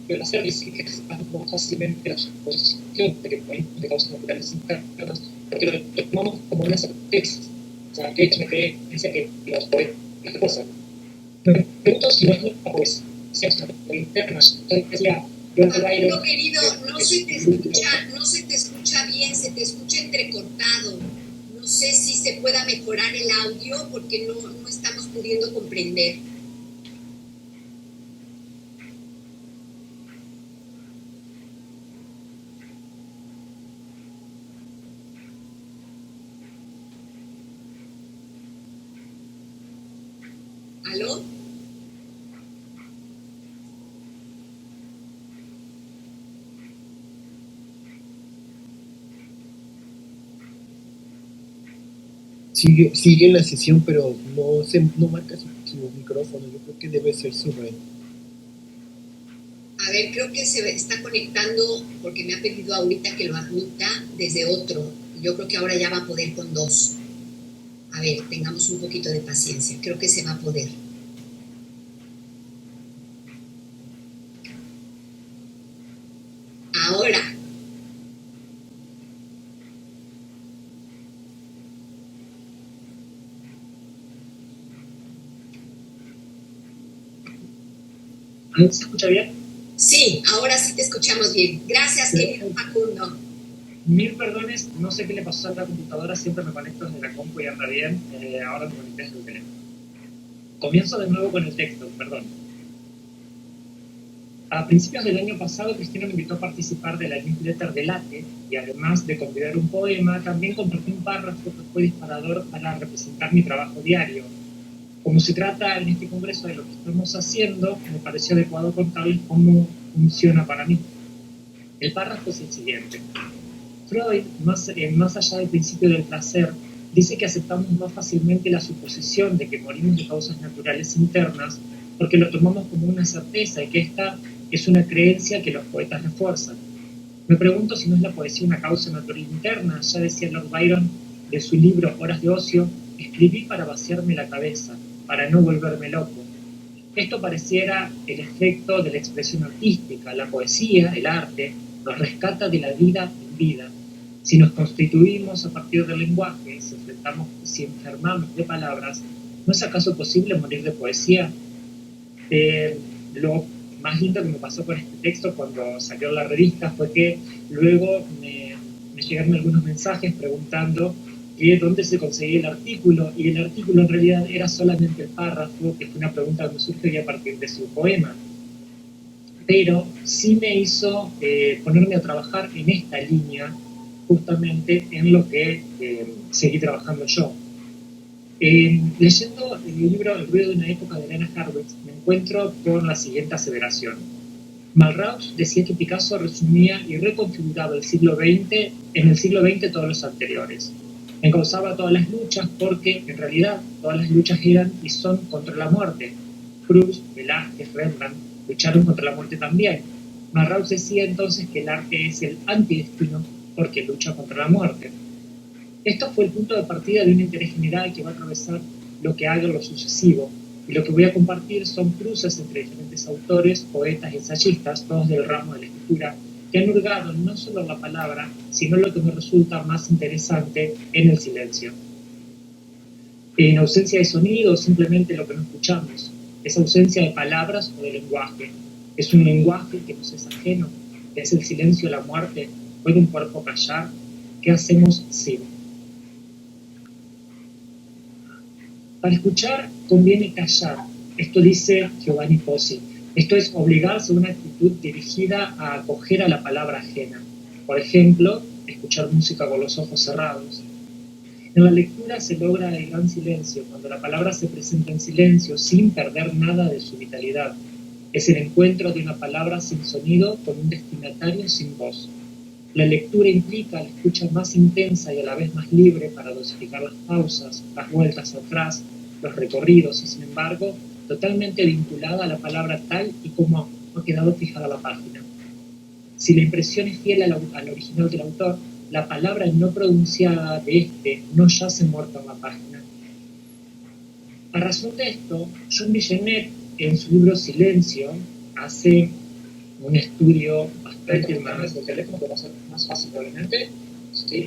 del hacer decir que se pasa más fácilmente la suposición de que movimientos de causas naturales internas, porque lo tomamos como una certeza. O sea, que hecho me creencia que los poetas cosas. Me pregunto si no es una poesía interna. Entonces decía, Facundo, querido, no se te escucha bien, se te escucha entrecortado. No sé si se pueda mejorar el audio porque no estamos pudiendo comprender. ¿Aló? Sigue en la sesión, pero no marca su micrófono. Yo creo que debe ser su red. A ver, creo que se está conectando porque me ha pedido ahorita que lo admita desde otro. Yo creo que ahora ya va a poder con 2. A ver, tengamos un poquito de paciencia. Creo que se va a poder. Ahora. ¿Se escucha bien? Sí, ahora sí te escuchamos bien. Gracias, querido Facundo. Mil perdones, no sé qué le pasó a la computadora, siempre me conecto desde la compu y anda bien. Ahora me conecté desde el teléfono. Comienzo de nuevo con el texto, perdón. A principios del año pasado, Cristina me invitó a participar de la newsletter de Late y además de convidar un poema, también compartí un párrafo que fue disparador para representar mi trabajo diario. Como se trata en este congreso de lo que estamos haciendo, me pareció adecuado contarles cómo funciona para mí. El párrafo es el siguiente. Freud, más allá del principio del placer, dice que aceptamos más fácilmente la suposición de que morimos de causas naturales internas porque lo tomamos como una certeza y que esta es una creencia que los poetas refuerzan. Me pregunto si no es la poesía una causa natural interna. Ya decía Lord Byron de su libro Horas de Ocio, escribí para vaciarme la cabeza, para no volverme loco. Esto pareciera el efecto de la expresión artística. La poesía, el arte, nos rescata de la vida en vida. Si nos constituimos a partir del lenguaje, si enfermamos de palabras, ¿no es acaso posible morir de poesía? Lo más lindo que me pasó con este texto cuando salió la revista fue que luego me llegaron algunos mensajes preguntando que dónde se conseguía el artículo, y el artículo en realidad era solamente el párrafo, que fue una pregunta que me surgió a partir de su poema. Pero sí me hizo ponerme a trabajar en esta línea, justamente en lo que seguí trabajando yo. Leyendo el libro El ruido de una época de Elena Harwitz, me encuentro con la siguiente aseveración. Malraux decía que Picasso resumía y reconfiguraba el siglo XX en el siglo XX todos los anteriores. Encauzaba todas las luchas porque, en realidad, todas las luchas eran y son contra la muerte. Proust, Velázquez, Rembrandt lucharon contra la muerte también. Malraux decía entonces que el arte es el antidestino porque lucha contra la muerte. Esto fue el punto de partida de un interés general que va a atravesar lo que haga en lo sucesivo, y lo que voy a compartir son cruces entre diferentes autores, poetas y ensayistas, todos del ramo de la escritura, que han hurgado no solo la palabra, sino lo que me resulta más interesante en el silencio. En ausencia de sonido, simplemente lo que no escuchamos, es ausencia de palabras o de lenguaje. Es un lenguaje que nos es ajeno, es el silencio, la muerte. ¿Puede un cuerpo callar? ¿Qué hacemos sin? Para escuchar conviene callar. Esto dice Giovanni Pozzi. Esto es obligarse a una actitud dirigida a acoger a la palabra ajena. Por ejemplo, escuchar música con los ojos cerrados. En la lectura se logra el gran silencio, cuando la palabra se presenta en silencio sin perder nada de su vitalidad. Es el encuentro de una palabra sin sonido con un destinatario sin voz. La lectura implica la escucha más intensa y a la vez más libre para dosificar las pausas, las vueltas atrás, los recorridos y, sin embargo, totalmente vinculada a la palabra tal y como ha quedado fijada la página. Si la impresión es fiel al original del autor, la palabra no pronunciada de este no yace muerta en la página. A razón de esto, John Villeneuve, en su libro Silencio, hace un estudio bastante más de teléfono, que va a ser más fácil probablemente, se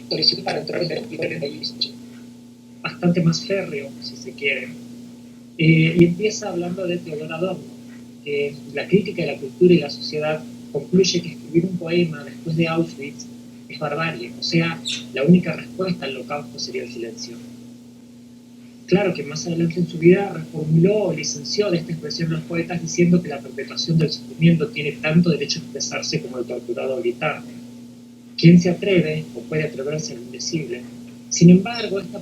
solicita para entrar en el bastante más férreo, si se quiere, y empieza hablando de Theodor Adorno, que la crítica de la cultura y la sociedad concluye que escribir un poema después de Auschwitz es barbarie, o sea, la única respuesta al holocausto sería el silencio. Claro que más adelante en su vida reformuló o licenció de esta expresión los poetas diciendo que la perpetuación del sufrimiento tiene tanto derecho a expresarse como el torturado a gritar. ¿Quién se atreve o puede atreverse a lo indecible? Sin embargo, esta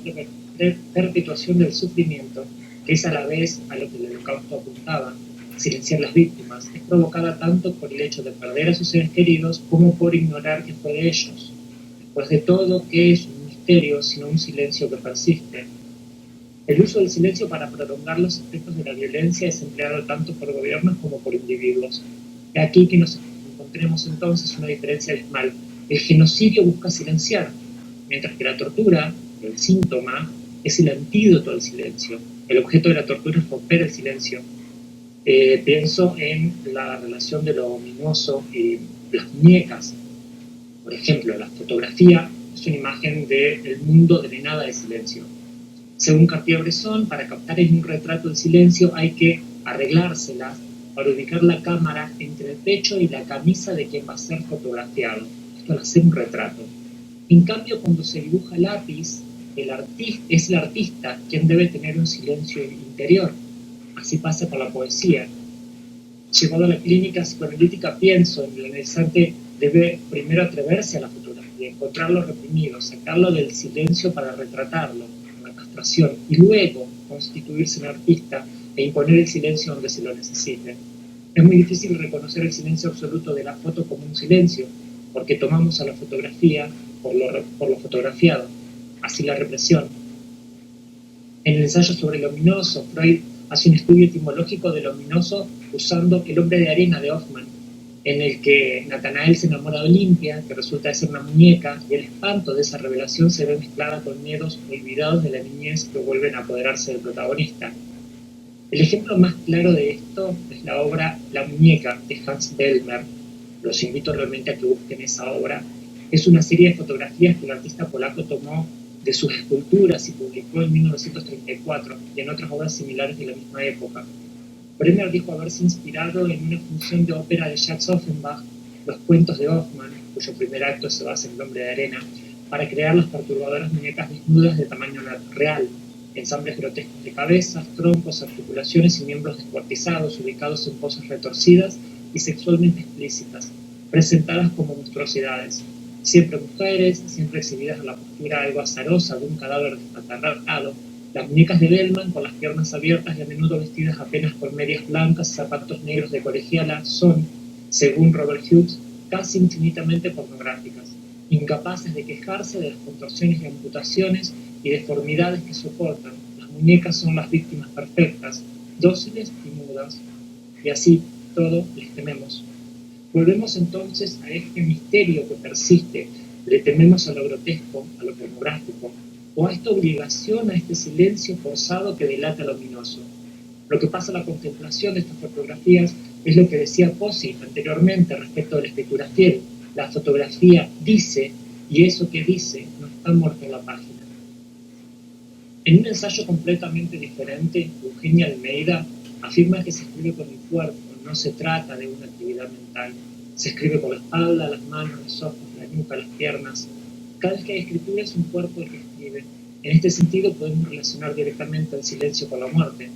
perpetuación del sufrimiento, que es a la vez a lo que el holocausto apuntaba, silenciar las víctimas, es provocada tanto por el hecho de perder a sus seres queridos como por ignorar que fue de ellos. Después de todo, ¿qué es un misterio sino un silencio que persiste? El uso del silencio para prolongar los efectos de la violencia es empleado tanto por gobiernos como por individuos. De aquí que nos encontremos entonces una diferencia abismal. El genocidio busca silenciar, mientras que la tortura, el síntoma, es el antídoto al silencio. El objeto de la tortura es romper el silencio. Pienso en la relación de lo ominoso y las muñecas. Por ejemplo, la fotografía es una imagen del mundo drenada de silencio. Según Cartier-Bresson, para captar en un retrato el silencio hay que arreglárselas para ubicar la cámara entre el pecho y la camisa de quien va a ser fotografiado. Esto al hacer un retrato. En cambio, cuando se dibuja a lápiz, es el artista quien debe tener un silencio interior. Así pasa con la poesía. Llevado a la clínica psicoanalítica, pienso en el analizante debe primero atreverse a la fotografía, encontrarlo reprimido, sacarlo del silencio para retratarlo, la castración, y luego constituirse en artista e imponer el silencio donde se lo necesite. Es muy difícil reconocer el silencio absoluto de la foto como un silencio, porque tomamos a la fotografía por lo fotografiado, así la represión. En el ensayo sobre el ominoso, Freud hace un estudio etimológico del ominoso usando El hombre de arena de Hoffmann, en el que Natanael se enamora de Olimpia, que resulta de ser una muñeca, y el espanto de esa revelación se ve mezclada con miedos olvidados de la niñez que vuelven a apoderarse del protagonista. El ejemplo más claro de esto es la obra La muñeca de Hans Bellmer. Los invito realmente a que busquen esa obra. Es una serie de fotografías que el artista polaco tomó de sus esculturas y publicó en 1934 y en otras obras similares de la misma época. Bremer dijo haberse inspirado en una función de ópera de Jacques Offenbach, Los cuentos de Hoffmann, cuyo primer acto se basa en El hombre de arena, para crear las perturbadoras muñecas desnudas de tamaño real, ensambles grotescos de cabezas, troncos, articulaciones y miembros descuartizados ubicados en poses retorcidas y sexualmente explícitas, presentadas como monstruosidades, siempre mujeres, siempre exhibidas a la postura algo azarosa de un cadáver despatarrado. Las muñecas de Bellman, con las piernas abiertas y a menudo vestidas apenas con medias blancas y zapatos negros de colegiala, son, según Robert Hughes, casi infinitamente pornográficas, incapaces de quejarse de las contorsiones y amputaciones y deformidades que soportan. Las muñecas son las víctimas perfectas, dóciles y mudas, y así todo les tememos. Volvemos entonces a este misterio que persiste, le tememos a lo grotesco, a lo pornográfico, o a esta obligación, a este silencio forzado que delata lo ominoso. Lo que pasa a la contemplación de estas fotografías es lo que decía Posit anteriormente respecto de la escritura fiel. La fotografía dice, y eso que dice no está muerto en la página. En un ensayo completamente diferente, Eugenia Almeida afirma que se escribe con el cuerpo, no se trata de una actividad mental. Se escribe con la espalda, las manos, los ojos, la nuca, las piernas. Cada vez que hay escritura es un cuerpo el que escribe. En este sentido podemos relacionar directamente el silencio con la muerte.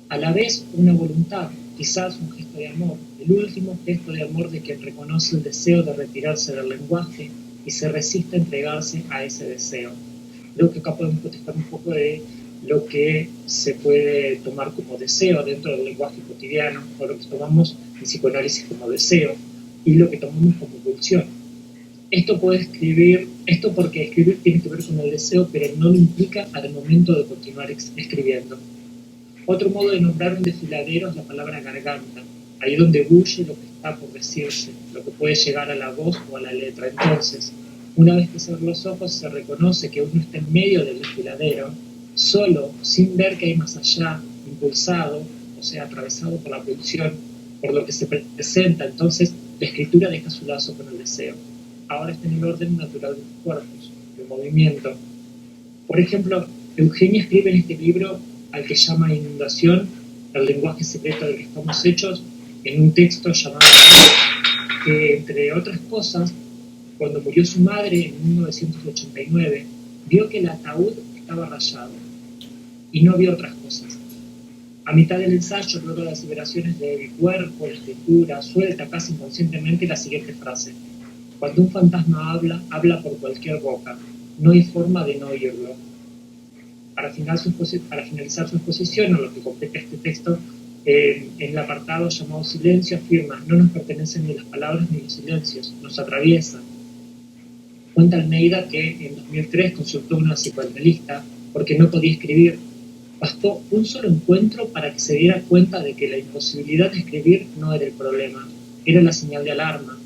A la vez, una voluntad, quizás un gesto de amor, el último gesto de amor de quien reconoce el deseo de retirarse del lenguaje y se resiste a entregarse a ese deseo. Creo que acá podemos contestar un poco de lo que se puede tomar como deseo dentro del lenguaje cotidiano, o lo que tomamos en psicoanálisis como deseo, y lo que tomamos como pulsión. Esto porque escribir tiene que ver con el deseo, pero no lo implica al momento de continuar escribiendo. Otro modo de nombrar un desfiladero es la palabra garganta, ahí donde bulle lo que está por decirse, lo que puede llegar a la voz o a la letra. Entonces, una vez que se abren los ojos, se reconoce que uno está en medio del desfiladero, solo, sin ver que hay más allá, impulsado, o sea, atravesado por la pulsión, por lo que se presenta. Entonces, la escritura deja su lazo con el deseo. Ahora está en el orden natural de los cuerpos, el movimiento. Por ejemplo, Eugenia escribe en este libro, al que llama Inundación, el lenguaje secreto del que estamos hechos, en un texto llamado que, entre otras cosas, cuando murió su madre en 1989, vio que el ataúd estaba rayado y no vio otras cosas. A mitad del ensayo, luego de las liberaciones del cuerpo, la escritura, suelta casi inconscientemente la siguiente frase: cuando un fantasma habla, habla por cualquier boca, no hay forma de no oírlo. Para finalizar su exposición, o lo que completa este texto, en el apartado llamado Silencio, afirma: no nos pertenecen ni las palabras ni los silencios, nos atraviesan. Cuenta Almeida que en 2003 consultó a una psicoanalista porque no podía escribir. Bastó un solo encuentro para que se diera cuenta de que la imposibilidad de escribir no era el problema, era la señal de alarma.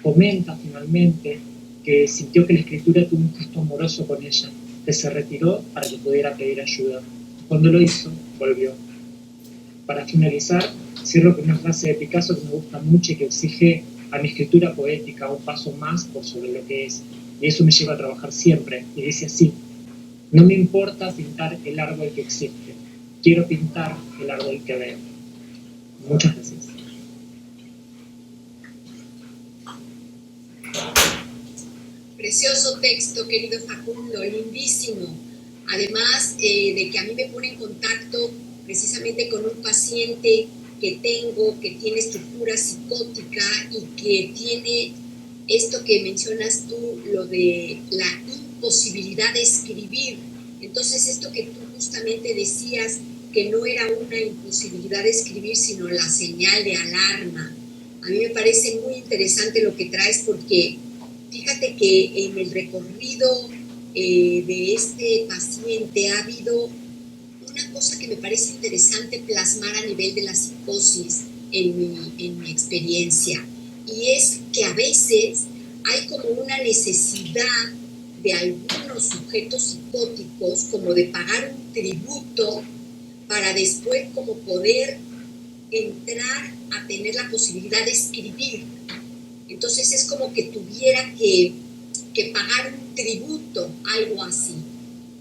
Comenta finalmente que sintió que la escritura tuvo un gesto amoroso con ella, que se retiró para que pudiera pedir ayuda. Cuando lo hizo, volvió. Para finalizar, cierro con una frase de Picasso que me gusta mucho y que exige a mi escritura poética un paso más por sobre lo que es. Y eso me lleva a trabajar siempre. Y dice así: no me importa pintar el árbol que existe, quiero pintar el árbol que veo. Muchas gracias. Precioso texto, querido Facundo, lindísimo. Además de que a mí me pone en contacto precisamente con un paciente que tengo, que tiene estructura psicótica y que tiene esto que mencionas tú, lo de la imposibilidad de escribir. Entonces, esto que tú justamente decías, que no era una imposibilidad de escribir, sino la señal de alarma. A mí me parece muy interesante lo que traes, porque fíjate que en el recorrido de este paciente ha habido una cosa que me parece interesante plasmar a nivel de la psicosis en mi experiencia, y es que a veces hay como una necesidad de algunos sujetos psicóticos como de pagar un tributo para después como poder entrar a tener la posibilidad de escribir. Entonces es como que tuviera que pagar un tributo, algo así,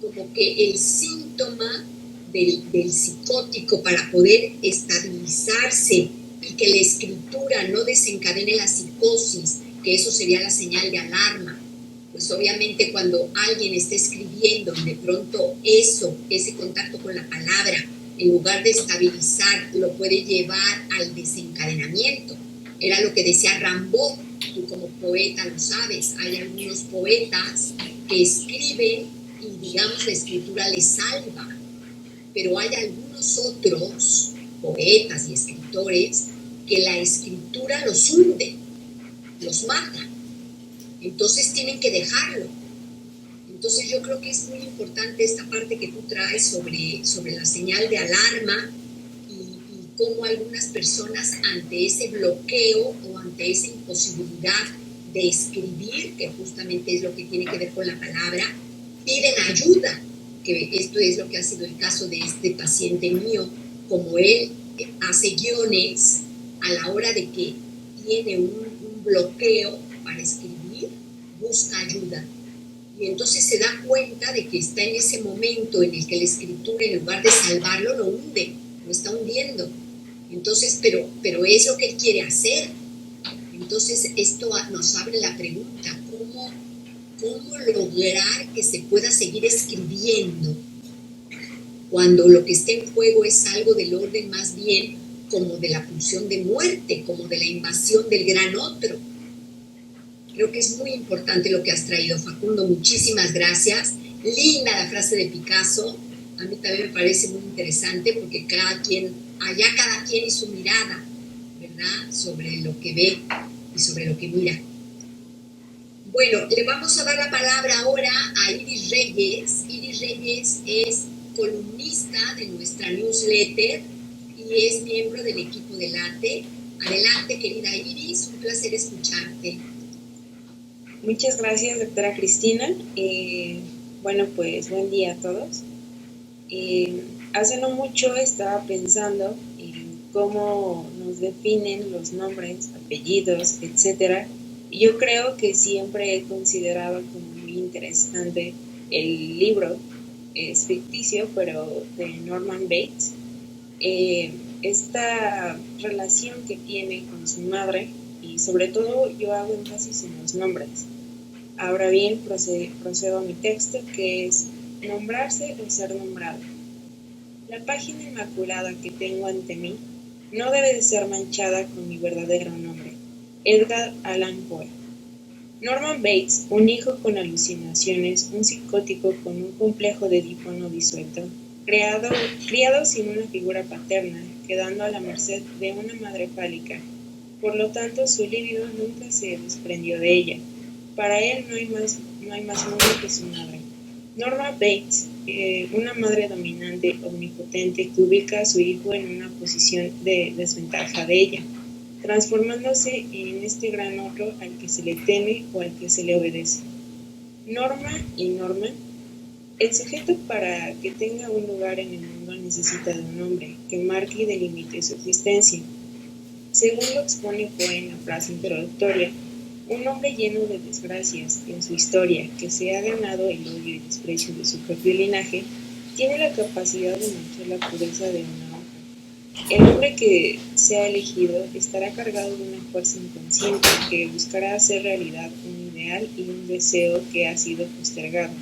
como que el síntoma del psicótico para poder estabilizarse y que la escritura no desencadene la psicosis, que eso sería la señal de alarma. pues obviamente cuando alguien está escribiendo y de pronto ese contacto con la palabra, en lugar de estabilizar, lo puede llevar al desencadenamiento. Era lo que decía Rimbaud, tú como poeta lo sabes, hay algunos poetas que escriben y digamos la escritura les salva, pero hay algunos otros poetas y escritores que la escritura los hunde, los mata, entonces tienen que dejarlo. Entonces yo creo que es muy importante esta parte que tú traes sobre la señal de alarma y cómo algunas personas ante ese bloqueo o ante esa imposibilidad de escribir, que justamente es lo que tiene que ver con la palabra, piden ayuda, que esto es lo que ha sido el caso de este paciente mío, como él hace guiones a la hora de que tiene un bloqueo para escribir, busca ayuda. Y entonces se da cuenta de que está en ese momento en el que la escritura, en lugar de salvarlo, lo hunde, lo está hundiendo. Entonces, pero es lo que él quiere hacer. Entonces, esto nos abre la pregunta, ¿cómo lograr que se pueda seguir escribiendo cuando lo que está en juego es algo del orden más bien como de la pulsión de muerte, como de la invasión del gran otro? Creo que es muy importante lo que has traído, Facundo. Muchísimas gracias. Linda la frase de Picasso. A mí también me parece muy interesante porque cada quien y su mirada, ¿verdad? Sobre lo que ve y sobre lo que mira. Bueno, le vamos a dar la palabra ahora a Iris Reyes. Iris Reyes es columnista de nuestra newsletter y es miembro del equipo de LATE. Adelante, querida Iris, un placer escucharte. Muchas gracias, doctora Cristina. Bueno, pues buen día a todos. Hace no mucho estaba pensando en cómo nos definen los nombres, apellidos, etcétera. Y yo creo que siempre he considerado como muy interesante el libro, es ficticio, pero de Norman Bates. Esta relación que tiene con su madre, y sobre todo yo hago énfasis en los nombres. Ahora bien, procedo a mi texto, que es nombrarse o ser nombrado. La página inmaculada que tengo ante mí no debe de ser manchada con mi verdadero nombre, Edgar Allan Poe. Norman Bates, un hijo con alucinaciones, un psicótico con un complejo de Edipo no disuelto, criado sin una figura paterna, quedando a la merced de una madre fálica. Por lo tanto, su libido nunca se desprendió de ella. Para él no hay más mundo que su madre. Norma Bates, una madre dominante, omnipotente, que ubica a su hijo en una posición de desventaja de ella, transformándose en este gran otro al que se le teme o al que se le obedece. Norma y Norman. El sujeto, para que tenga un lugar en el mundo, necesita de un hombre que marque y delimite su existencia. Según lo expone Poe en la frase introductoria, un hombre lleno de desgracias en su historia, que se ha ganado el odio y desprecio de su propio linaje, tiene la capacidad de manchar la pureza de una hoja. El hombre que sea elegido estará cargado de una fuerza inconsciente que buscará hacer realidad un ideal y un deseo que ha sido postergado,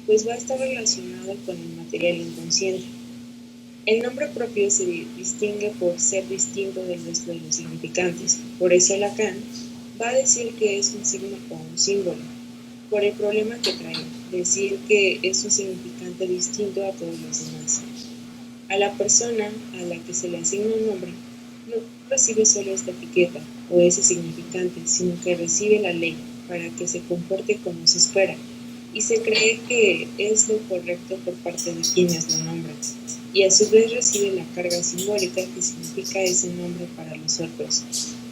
pues va a estar relacionado con el material inconsciente. El nombre propio se distingue por ser distinto del resto de los significantes. Por eso Lacan va a decir que es un signo o un símbolo, por el problema que trae, decir que es un significante distinto a todos los demás. A la persona a la que se le asigna un nombre no recibe solo esta etiqueta o ese significante, sino que recibe la ley para que se comporte como se espera, y se cree que es lo correcto por parte de quienes lo nombran, y a su vez recibe la carga simbólica que significa ese nombre para los otros,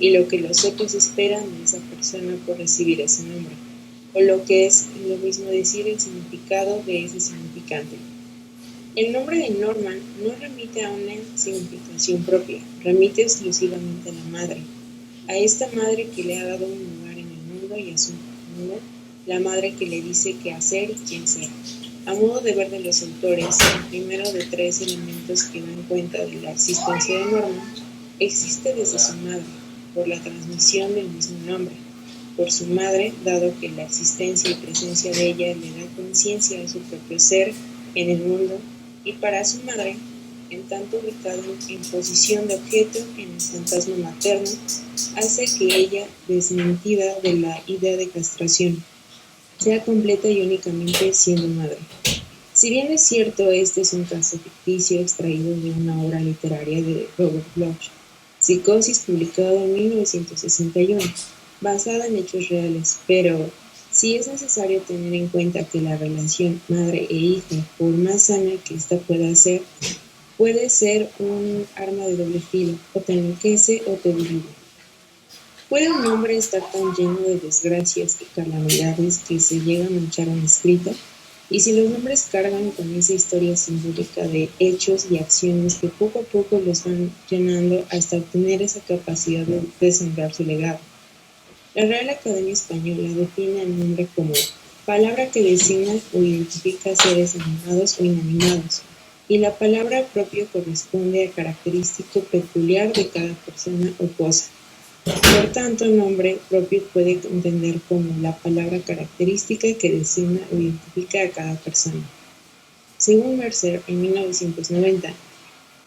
y lo que los otros esperan de esa persona por recibir ese nombre, o lo que es lo mismo decir el significado de ese significante. El nombre de Norman no remite a una significación propia, remite exclusivamente a la madre, a esta madre que le ha dado un lugar en el mundo y a su mundo, la madre que le dice qué hacer y quién ser. A modo de ver de los autores, el primero de tres elementos que dan cuenta de la existencia de Norman existe desde su madre, por la transmisión del mismo nombre. por su madre, dado que la existencia y presencia de ella le da conciencia de su propio ser en el mundo, y para su madre, en tanto ubicado en posición de objeto en el fantasma materno, hace que ella, desmentida de la idea de castración, sea completa y únicamente siendo madre. Si bien es cierto, este es un caso ficticio extraído de una obra literaria de Robert Bloch, Psicosis, publicado en 1961, basada en hechos reales, pero sí es necesario tener en cuenta que la relación madre e hija, por más sana que ésta pueda ser, puede ser un arma de doble filo, o te enloquece o te divide. ¿Puede un hombre estar tan lleno de desgracias y calamidades que se llega a manchar un escrito? Y si los hombres cargan con esa historia simbólica de hechos y acciones que poco a poco los van llenando hasta obtener esa capacidad de sembrar su legado. La Real Academia Española define al nombre como palabra que designa o identifica seres animados o inanimados, y la palabra propio corresponde a característico peculiar de cada persona o cosa. Por tanto, el nombre propio puede entender como la palabra característica que designa o identifica a cada persona. Según Mercer, en 1990,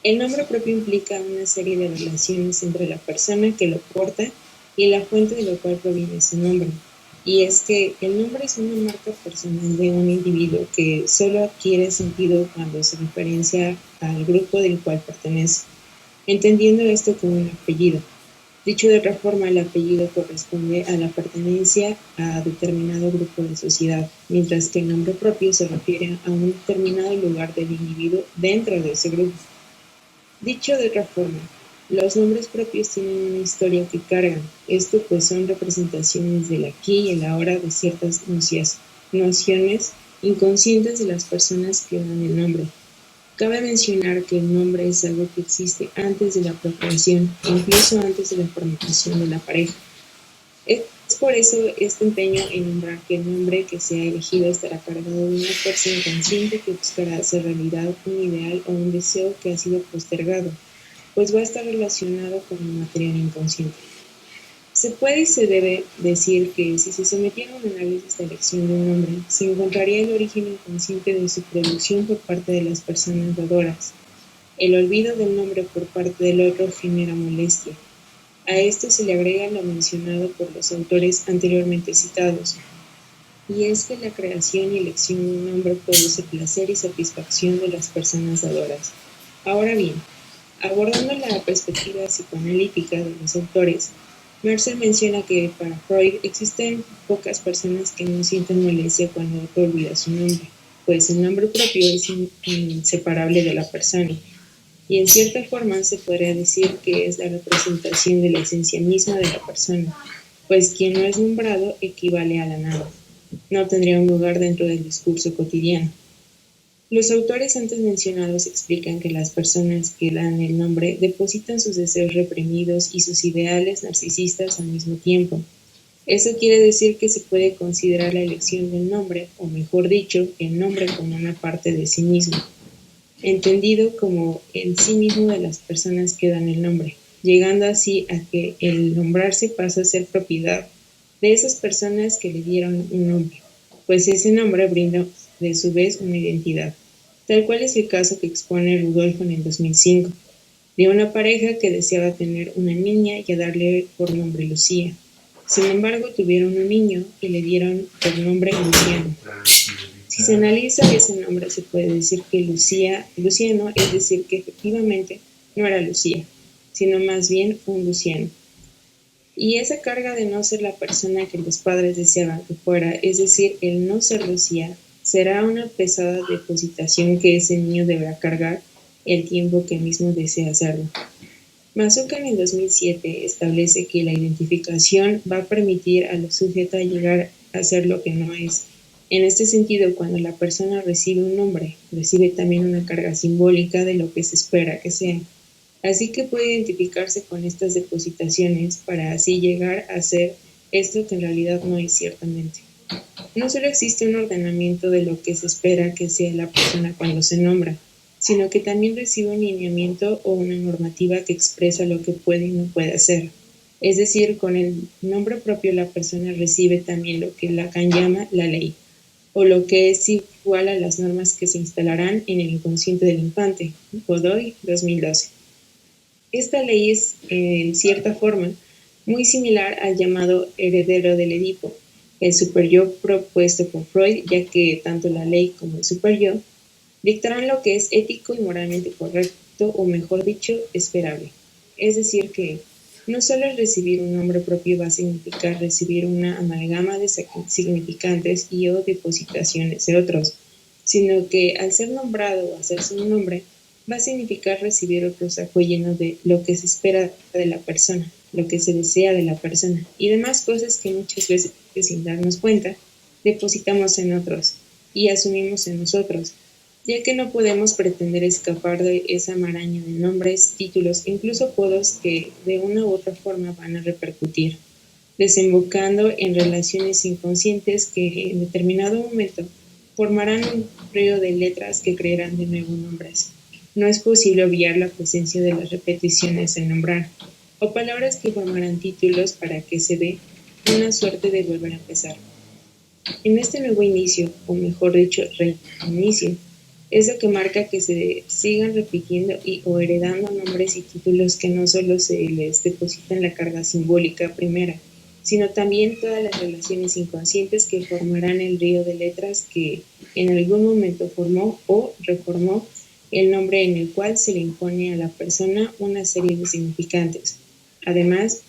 el nombre propio implica una serie de relaciones entre la persona que lo porta y la fuente de la cual proviene ese nombre. Y es que el nombre es una marca personal de un individuo que solo adquiere sentido cuando se referencia al grupo del cual pertenece, entendiendo esto como un apellido. Dicho de otra forma, el apellido corresponde a la pertenencia a determinado grupo de sociedad, mientras que el nombre propio se refiere a un determinado lugar del individuo dentro de ese grupo. Dicho de otra forma, los nombres propios tienen una historia que cargan. Esto pues son representaciones del aquí y el ahora de ciertas nociones inconscientes de las personas que dan el nombre. Cabe mencionar que el nombre es algo que existe antes de la procreación, incluso antes de la formación de la pareja. Es por eso este empeño en nombrar que el nombre que se ha elegido estará cargado de una fuerza inconsciente que buscará hacer realidad un ideal o un deseo que ha sido postergado, pues va a estar relacionado con el material inconsciente. Se puede y se debe decir que si se sometiera a un análisis de elección de un nombre, se encontraría el origen inconsciente de su producción por parte de las personas dadoras. El olvido del nombre por parte del otro genera molestia. A esto se le agrega lo mencionado por los autores anteriormente citados, y es que la creación y elección de un nombre produce placer y satisfacción de las personas dadoras. Ahora bien, abordando la perspectiva psicoanalítica de los autores, Mercer menciona que para Freud existen pocas personas que no sienten molestia cuando otro olvida su nombre, pues el nombre propio es inseparable de la persona, y en cierta forma se podría decir que es la representación de la esencia misma de la persona, pues quien no es nombrado equivale a la nada, no tendría un lugar dentro del discurso cotidiano. Los autores antes mencionados explican que las personas que dan el nombre depositan sus deseos reprimidos y sus ideales narcisistas al mismo tiempo. Eso quiere decir que se puede considerar la elección del nombre, o mejor dicho, el nombre como una parte de sí mismo, entendido como en sí mismo de las personas que dan el nombre, llegando así a que el nombrarse pasa a ser propiedad de esas personas que le dieron un nombre, pues ese nombre brinda de su vez una identidad, tal cual es el caso que expone Rudolfo en el 2005, de una pareja que deseaba tener una niña y a darle por nombre Lucía. Sin embargo, tuvieron un niño y le dieron por nombre Luciano. Si se analiza ese nombre, se puede decir que Luciano, es decir, que efectivamente no era Lucía, sino más bien un Luciano. Y esa carga de no ser la persona que los padres deseaban que fuera, es decir, el no ser Lucía, será una pesada depositación que ese niño deberá cargar el tiempo que mismo desea hacerlo. Mazuca en el 2007 establece que la identificación va a permitir a los sujetos llegar a ser lo que no es. En este sentido, cuando la persona recibe un nombre, recibe también una carga simbólica de lo que se espera que sea. Así que puede identificarse con estas depositaciones para así llegar a ser esto que en realidad no es ciertamente. No solo existe un ordenamiento de lo que se espera que sea la persona cuando se nombra, sino que también recibe un lineamiento o una normativa que expresa lo que puede y no puede hacer. Es decir, con el nombre propio la persona recibe también lo que Lacan llama la ley, o lo que es igual a las normas que se instalarán en el inconsciente del infante, Godoy 2012. Esta ley es, en cierta forma, muy similar al llamado heredero del Edipo, el superyo propuesto por Freud, ya que tanto la ley como el superyo dictarán lo que es ético y moralmente correcto, o mejor dicho, esperable. Es decir, que no solo el recibir un nombre propio va a significar recibir una amalgama de significantes y o depositaciones de otros, sino que al ser nombrado o hacerse un nombre, va a significar recibir otro saco lleno de lo que se espera de la persona, lo que se desea de la persona y demás cosas que muchas veces, sin darnos cuenta, depositamos en otros y asumimos en nosotros, ya que no podemos pretender escapar de esa maraña de nombres, títulos e incluso apodos que de una u otra forma van a repercutir, desembocando en relaciones inconscientes que en determinado momento formarán un río de letras que crearán de nuevo nombres. No es posible obviar la presencia de las repeticiones en nombrar, o palabras que formarán títulos para que se dé una suerte de volver a empezar. En este nuevo inicio, o mejor dicho, reinicio, es lo que marca que se sigan repitiendo y o heredando nombres y títulos que no solo se les depositan la carga simbólica primera, sino también todas las relaciones inconscientes que formarán el río de letras que en algún momento formó o reformó el nombre en el cual se le impone a la persona una serie de significantes. Además,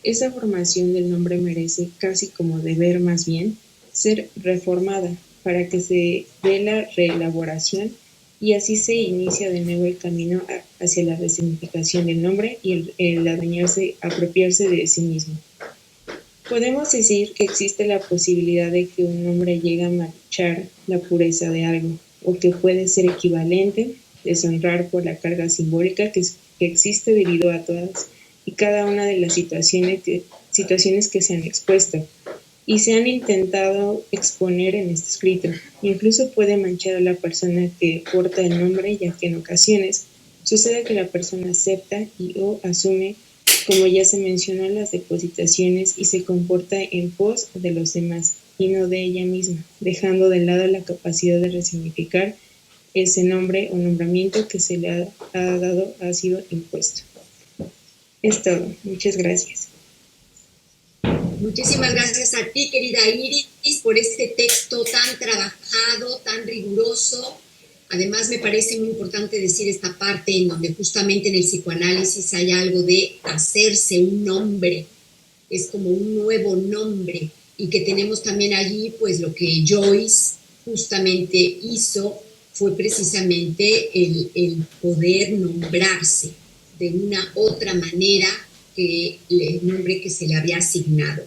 esa formación del nombre merece, casi como deber más bien, ser reformada para que se dé la reelaboración y así se inicia de nuevo el camino hacia la resignificación del nombre y el adueñarse, apropiarse de sí mismo. Podemos decir que existe la posibilidad de que un nombre llegue a manchar la pureza de algo, o que puede ser equivalente, deshonrar por la carga simbólica que existe debido a todas y cada una de las situaciones que se han expuesto y se han intentado exponer en este escrito. Incluso puede manchar a la persona que porta el nombre, ya que en ocasiones sucede que la persona acepta y o asume, como ya se mencionó, las depositaciones y se comporta en pos de los demás y no de ella misma, dejando de lado la capacidad de resignificar ese nombre o nombramiento que se le ha sido impuesto. Es todo. Muchas gracias. Muchísimas gracias a ti, querida Iris, por este texto tan trabajado, tan riguroso. Además, me parece muy importante decir esta parte en donde justamente en el psicoanálisis hay algo de hacerse un nombre, es como un nuevo nombre, y que tenemos también allí, pues lo que Joyce justamente hizo fue precisamente el poder nombrarse de una otra manera que el nombre que se le había asignado.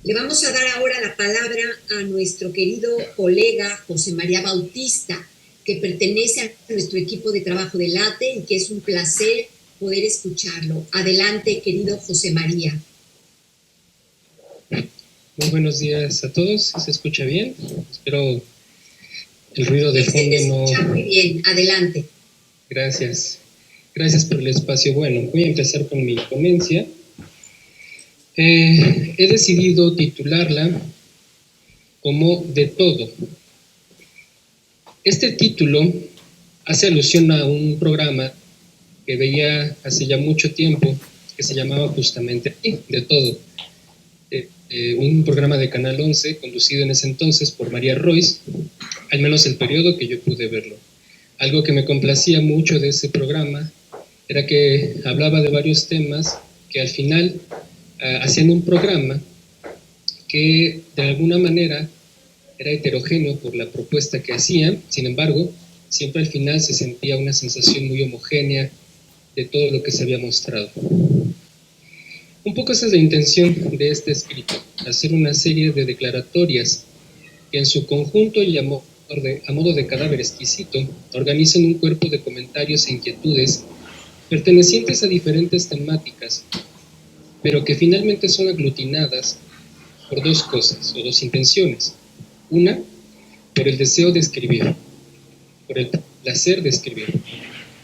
Le vamos a dar ahora la palabra a nuestro querido colega José María Bautista, que pertenece a nuestro equipo de trabajo de LATE y que es un placer poder escucharlo. Adelante, querido José María. Muy buenos días a todos. ¿Se escucha bien? Espero el ruido de fondo no... Se escucha muy bien. Adelante. Gracias. Gracias por el espacio. Bueno, voy a empezar con mi ponencia. He decidido titularla como De Todo. Este título hace alusión a un programa que veía hace ya mucho tiempo que se llamaba justamente De Todo. Un programa de Canal 11 conducido en ese entonces por María Royce, al menos el periodo que yo pude verlo. Algo que me complacía mucho de ese programa era que hablaba de varios temas que al final hacían un programa que de alguna manera era heterogéneo por la propuesta que hacía, sin embargo, siempre al final se sentía una sensación muy homogénea de todo lo que se había mostrado. Un poco esa es la intención de este escrito, hacer una serie de declaratorias que en su conjunto y a modo de cadáver exquisito organizan un cuerpo de comentarios e inquietudes pertenecientes a diferentes temáticas, pero que finalmente son aglutinadas por dos cosas o dos intenciones. Una, por el deseo de escribir, por el placer de escribir,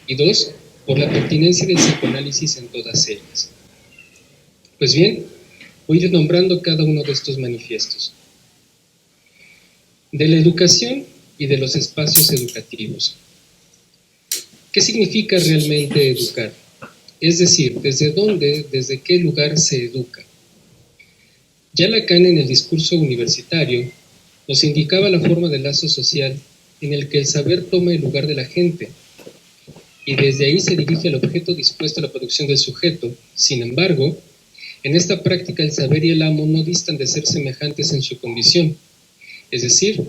y dos, por la pertinencia del psicoanálisis en todas ellas. Pues bien, voy a ir nombrando cada uno de estos manifiestos. De la educación y de los espacios educativos. ¿Qué significa realmente educar? Es decir, ¿desde dónde, desde qué lugar se educa? Ya Lacan, en el discurso universitario, nos indicaba la forma de lazo social en el que el saber toma el lugar de la gente, y desde ahí se dirige al objeto dispuesto a la producción del sujeto. Sin embargo, en esta práctica el saber y el amo no distan de ser semejantes en su condición, es decir,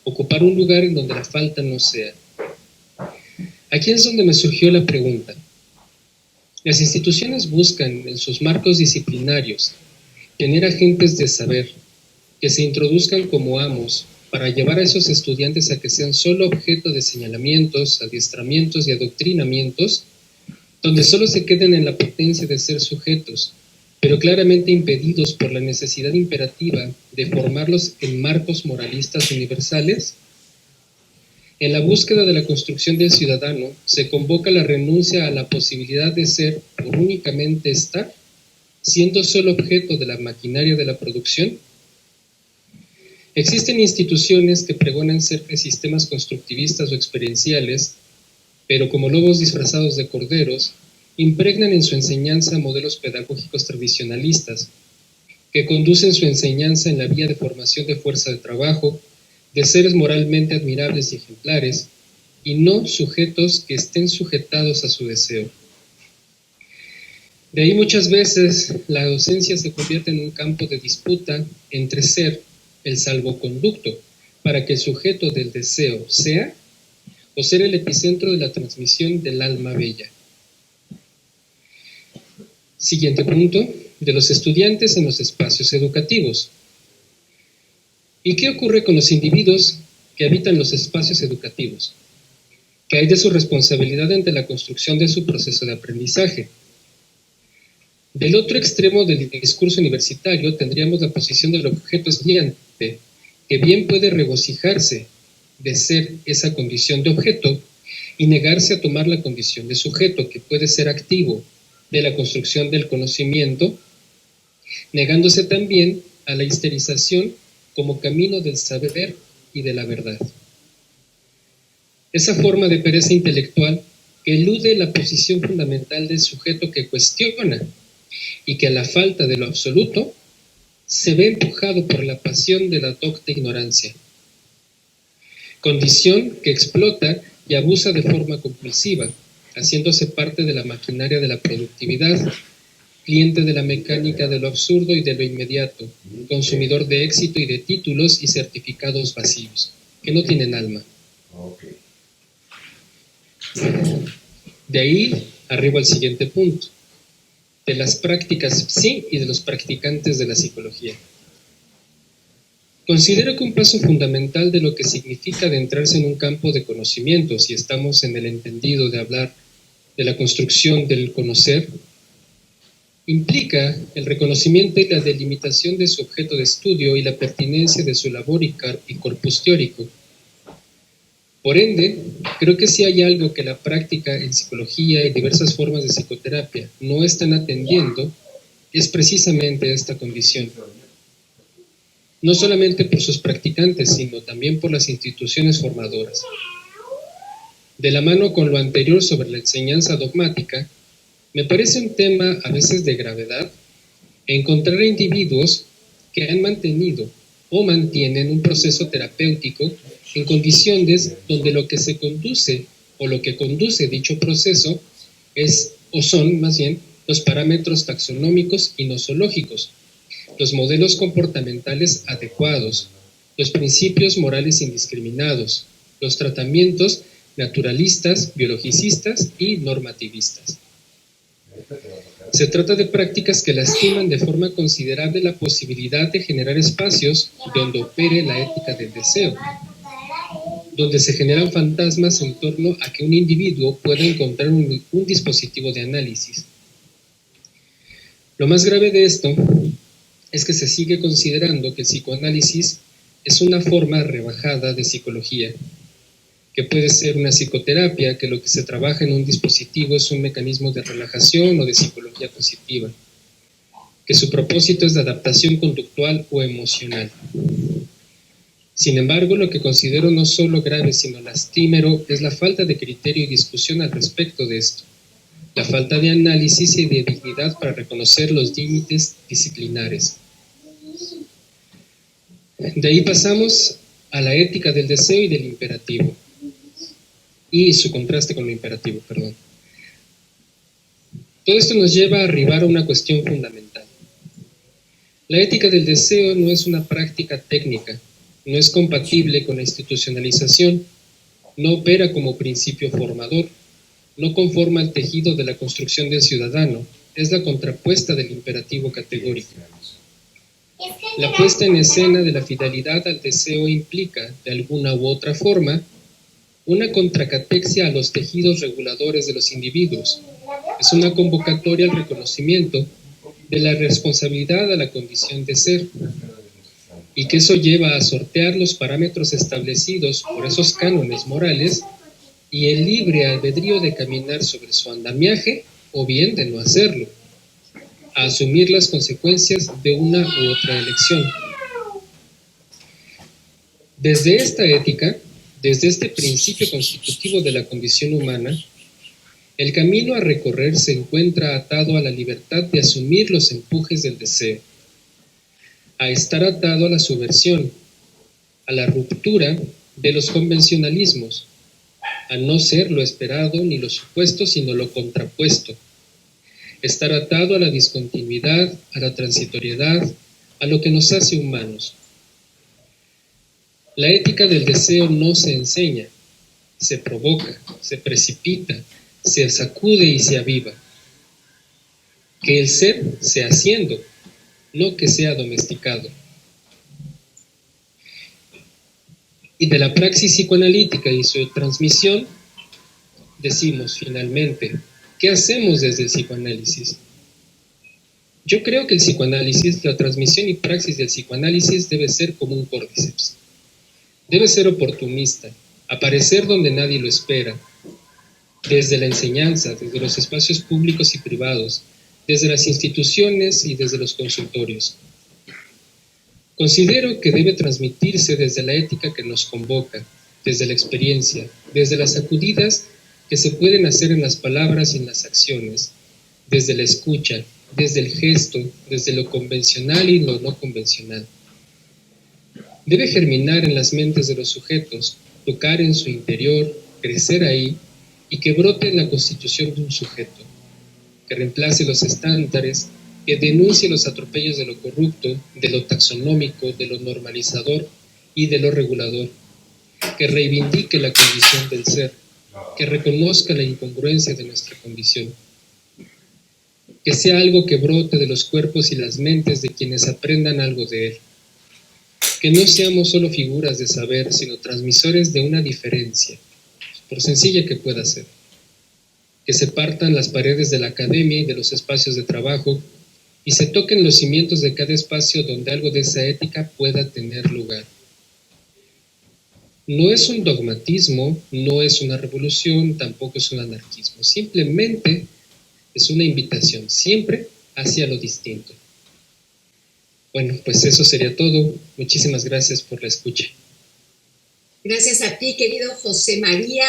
ocupar un lugar en donde la falta no sea. Aquí es donde me surgió la pregunta. Las instituciones buscan, en sus marcos disciplinarios, tener agentes de saber que se introduzcan como amos para llevar a esos estudiantes a que sean solo objeto de señalamientos, adiestramientos y adoctrinamientos, donde solo se queden en la potencia de ser sujetos, pero claramente impedidos por la necesidad imperativa de formarlos en marcos moralistas universales. En la búsqueda de la construcción del ciudadano se convoca la renuncia a la posibilidad de ser, por únicamente estar, siendo solo objeto de la maquinaria de la producción. Existen instituciones que pregonan ser de sistemas constructivistas o experienciales, pero como lobos disfrazados de corderos, impregnan en su enseñanza modelos pedagógicos tradicionalistas, que conducen su enseñanza en la vía de formación de fuerza de trabajo, de seres moralmente admirables y ejemplares, y no sujetos que estén sujetados a su deseo. De ahí muchas veces la docencia se convierte en un campo de disputa entre ser el salvoconducto para que el sujeto del deseo sea, o ser el epicentro de la transmisión del alma bella. Siguiente punto, de los estudiantes en los espacios educativos. ¿Y qué ocurre con los individuos que habitan los espacios educativos? ¿Qué hay de su responsabilidad ante la construcción de su proceso de aprendizaje? Del otro extremo del discurso universitario tendríamos la posición del objeto estudiante, que bien puede regocijarse de ser esa condición de objeto y negarse a tomar la condición de sujeto, que puede ser activo de la construcción del conocimiento, negándose también a la histerización como camino del saber y de la verdad. Esa forma de pereza intelectual que elude la posición fundamental del sujeto que cuestiona y que a la falta de lo absoluto se ve empujado por la pasión de la docta ignorancia. Condición que explota y abusa de forma compulsiva, haciéndose parte de la maquinaria de la productividad, cliente de la mecánica de lo absurdo y de lo inmediato, consumidor de éxito y de títulos y certificados vacíos, que no tienen alma. De ahí arribo al siguiente punto, de las prácticas psi y de los practicantes de la psicología. Considero que un paso fundamental de lo que significa adentrarse en un campo de conocimiento, si estamos en el entendido de hablar de la construcción del conocer, implica el reconocimiento y la delimitación de su objeto de estudio y la pertinencia de su labor y corpus teórico. Por ende, creo que si hay algo que la práctica en psicología y diversas formas de psicoterapia no están atendiendo, es precisamente esta condición. No solamente por sus practicantes, sino también por las instituciones formadoras. De la mano con lo anterior sobre la enseñanza dogmática, me parece un tema a veces de gravedad encontrar a individuos que han mantenido o mantienen un proceso terapéutico en condiciones donde lo que se conduce o lo que conduce dicho proceso es o son más bien los parámetros taxonómicos y nosológicos, los modelos comportamentales adecuados, los principios morales indiscriminados, los tratamientos naturalistas, biologicistas y normativistas. Se trata de prácticas que lastiman de forma considerable la posibilidad de generar espacios donde opere la ética del deseo, donde se generan fantasmas en torno a que un individuo pueda encontrar un dispositivo de análisis. Lo más grave de esto es que se sigue considerando que el psicoanálisis es una forma rebajada de psicología, que puede ser una psicoterapia, que lo que se trabaja en un dispositivo es un mecanismo de relajación o de psicología positiva, que su propósito es de adaptación conductual o emocional. Sin embargo, lo que considero no solo grave, sino lastimero, es la falta de criterio y discusión al respecto de esto, la falta de análisis y de dignidad para reconocer los límites disciplinares. De ahí pasamos a la ética del deseo y del imperativo, y su contraste con lo imperativo, perdón. Todo esto nos lleva a arribar a una cuestión fundamental. La ética del deseo no es una práctica técnica, no es compatible con la institucionalización, no opera como principio formador, no conforma el tejido de la construcción del ciudadano, es la contrapuesta del imperativo categórico. La puesta en escena de la fidelidad al deseo implica, de alguna u otra forma, una contracatexia a los tejidos reguladores de los individuos. Es una convocatoria al reconocimiento de la responsabilidad a la condición de ser, y que eso lleva a sortear los parámetros establecidos por esos cánones morales y el libre albedrío de caminar sobre su andamiaje o bien de no hacerlo, a asumir las consecuencias de una u otra elección. Desde esta ética, desde este principio constitutivo de la condición humana, el camino a recorrer se encuentra atado a la libertad de asumir los empujes del deseo, a estar atado a la subversión, a la ruptura de los convencionalismos, a no ser lo esperado ni lo supuesto, sino lo contrapuesto, estar atado a la discontinuidad, a la transitoriedad, a lo que nos hace humanos. La ética del deseo no se enseña, se provoca, se precipita, se sacude y se aviva. Que el ser sea haciendo, no que sea domesticado. Y de la praxis psicoanalítica y su transmisión, decimos finalmente, ¿qué hacemos desde el psicoanálisis? Yo creo que el psicoanálisis, la transmisión y praxis del psicoanálisis debe ser como un córdiceps. Debe ser oportunista, aparecer donde nadie lo espera, desde la enseñanza, desde los espacios públicos y privados, desde las instituciones y desde los consultorios. Considero que debe transmitirse desde la ética que nos convoca, desde la experiencia, desde las sacudidas que se pueden hacer en las palabras y en las acciones, desde la escucha, desde el gesto, desde lo convencional y lo no convencional. Debe germinar en las mentes de los sujetos, tocar en su interior, crecer ahí y que brote en la constitución de un sujeto, que reemplace los estándares, que denuncie los atropellos de lo corrupto, de lo taxonómico, de lo normalizador y de lo regulador, que reivindique la condición del ser, que reconozca la incongruencia de nuestra condición, que sea algo que brote de los cuerpos y las mentes de quienes aprendan algo de él, que no seamos solo figuras de saber, sino transmisores de una diferencia, por sencilla que pueda ser, que se partan las paredes de la academia y de los espacios de trabajo y se toquen los cimientos de cada espacio donde algo de esa ética pueda tener lugar. No es un dogmatismo, no es una revolución, tampoco es un anarquismo, simplemente es una invitación, siempre hacia lo distinto. Bueno, pues eso sería todo. Muchísimas gracias por la escucha. Gracias a ti, querido José María.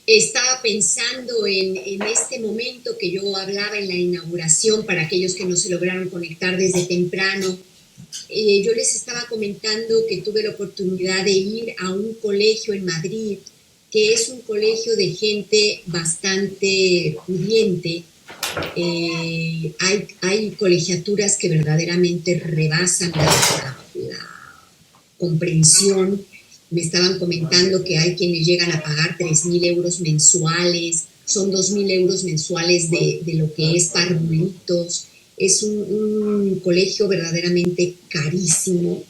Estaba pensando en este momento que yo hablaba en la inauguración, para aquellos que no se lograron conectar desde temprano. Yo les estaba comentando que tuve la oportunidad de ir a un colegio en Madrid, que es un colegio de gente bastante pudiente. Hay colegiaturas que verdaderamente rebasan la comprensión. Me estaban comentando que hay quienes llegan a pagar 3.000 euros mensuales, son 2.000 euros mensuales de lo que es parvulitos. Es un colegio verdaderamente carísimo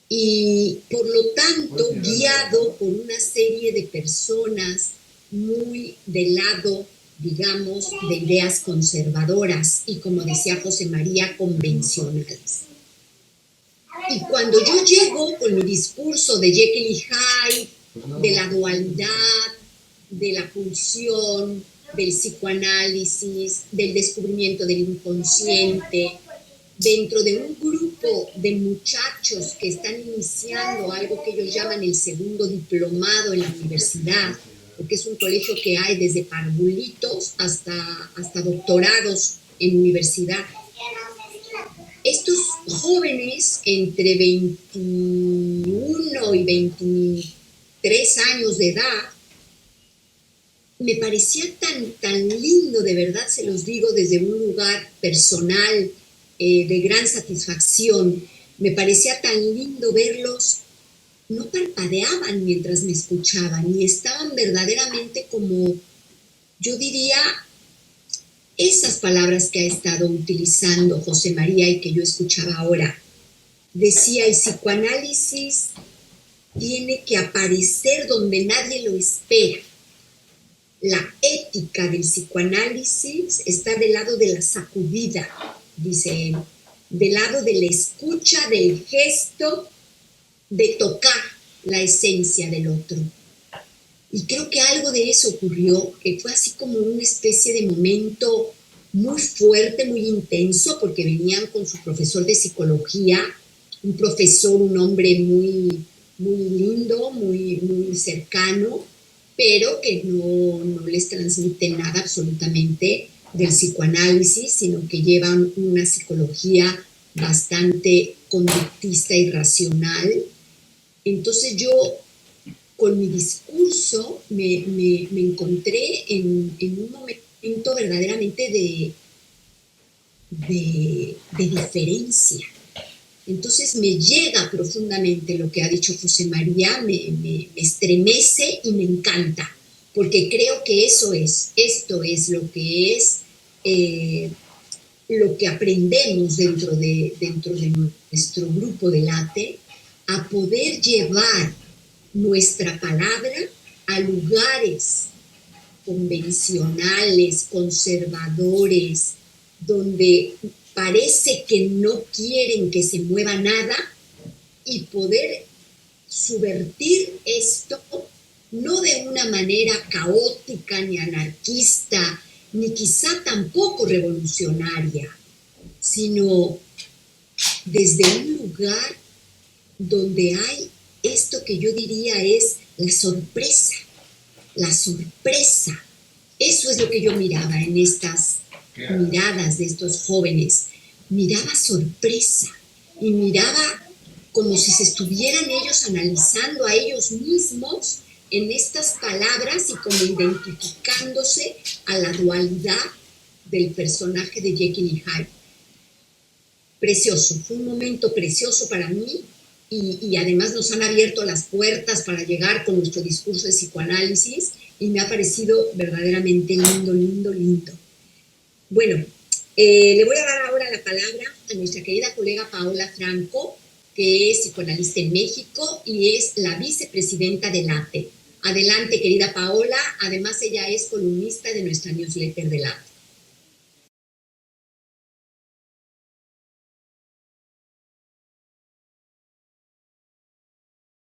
y por lo tanto guiado por una serie de personas muy del lado, digamos, de ideas conservadoras y, como decía José María, convencionales. Y cuando yo llego con mi discurso de Jekyll y Hyde, de la dualidad, de la pulsión, del psicoanálisis, del descubrimiento del inconsciente, dentro de un grupo de muchachos que están iniciando algo que ellos llaman el segundo diplomado en la universidad, porque es un colegio que hay desde parvulitos hasta doctorados en universidad. Estos jóvenes entre 21 y 23 años de edad, me parecía tan lindo, de verdad se los digo desde un lugar personal, de gran satisfacción. Me parecía tan lindo verlos, no parpadeaban mientras me escuchaban y estaban verdaderamente como, yo diría, esas palabras que ha estado utilizando José María y que yo escuchaba ahora. Decía, el psicoanálisis tiene que aparecer donde nadie lo espera. La ética del psicoanálisis está del lado de la sacudida, dice él, del lado de la escucha, del gesto, de tocar la esencia del otro. Y creo que algo de eso ocurrió, que fue así como una especie de momento muy fuerte, muy intenso, porque venían con su profesor de psicología, un profesor, un hombre muy lindo, muy cercano, pero que no les transmite nada absolutamente del psicoanálisis, sino que llevan una psicología bastante conductista y racional. Entonces yo, con mi discurso, me encontré en un momento verdaderamente de diferencia. Entonces me llega profundamente lo que ha dicho José María, me estremece y me encanta, porque creo que esto es lo que es lo que aprendemos dentro de nuestro grupo de Late, a poder llevar nuestra palabra a lugares convencionales, conservadores, donde parece que no quieren que se mueva nada, y poder subvertir esto, no de una manera caótica ni anarquista, ni quizá tampoco revolucionaria, sino desde un lugar donde hay esto que yo diría es la sorpresa. La sorpresa. Eso es lo que yo miraba en estas miradas de estos jóvenes. Miraba sorpresa y miraba como si se estuvieran ellos analizando a ellos mismos en estas palabras y como identificándose a la dualidad del personaje de Jekyll y Hyde. Precioso, fue un momento precioso para mí y además nos han abierto las puertas para llegar con nuestro discurso de psicoanálisis y me ha parecido verdaderamente lindo. Bueno, le voy a dar ahora la palabra a nuestra querida colega Paola Franco, que es psicoanalista en México y es la vicepresidenta de Late. Adelante, querida Paola. Además, ella es columnista de nuestra newsletter de Late.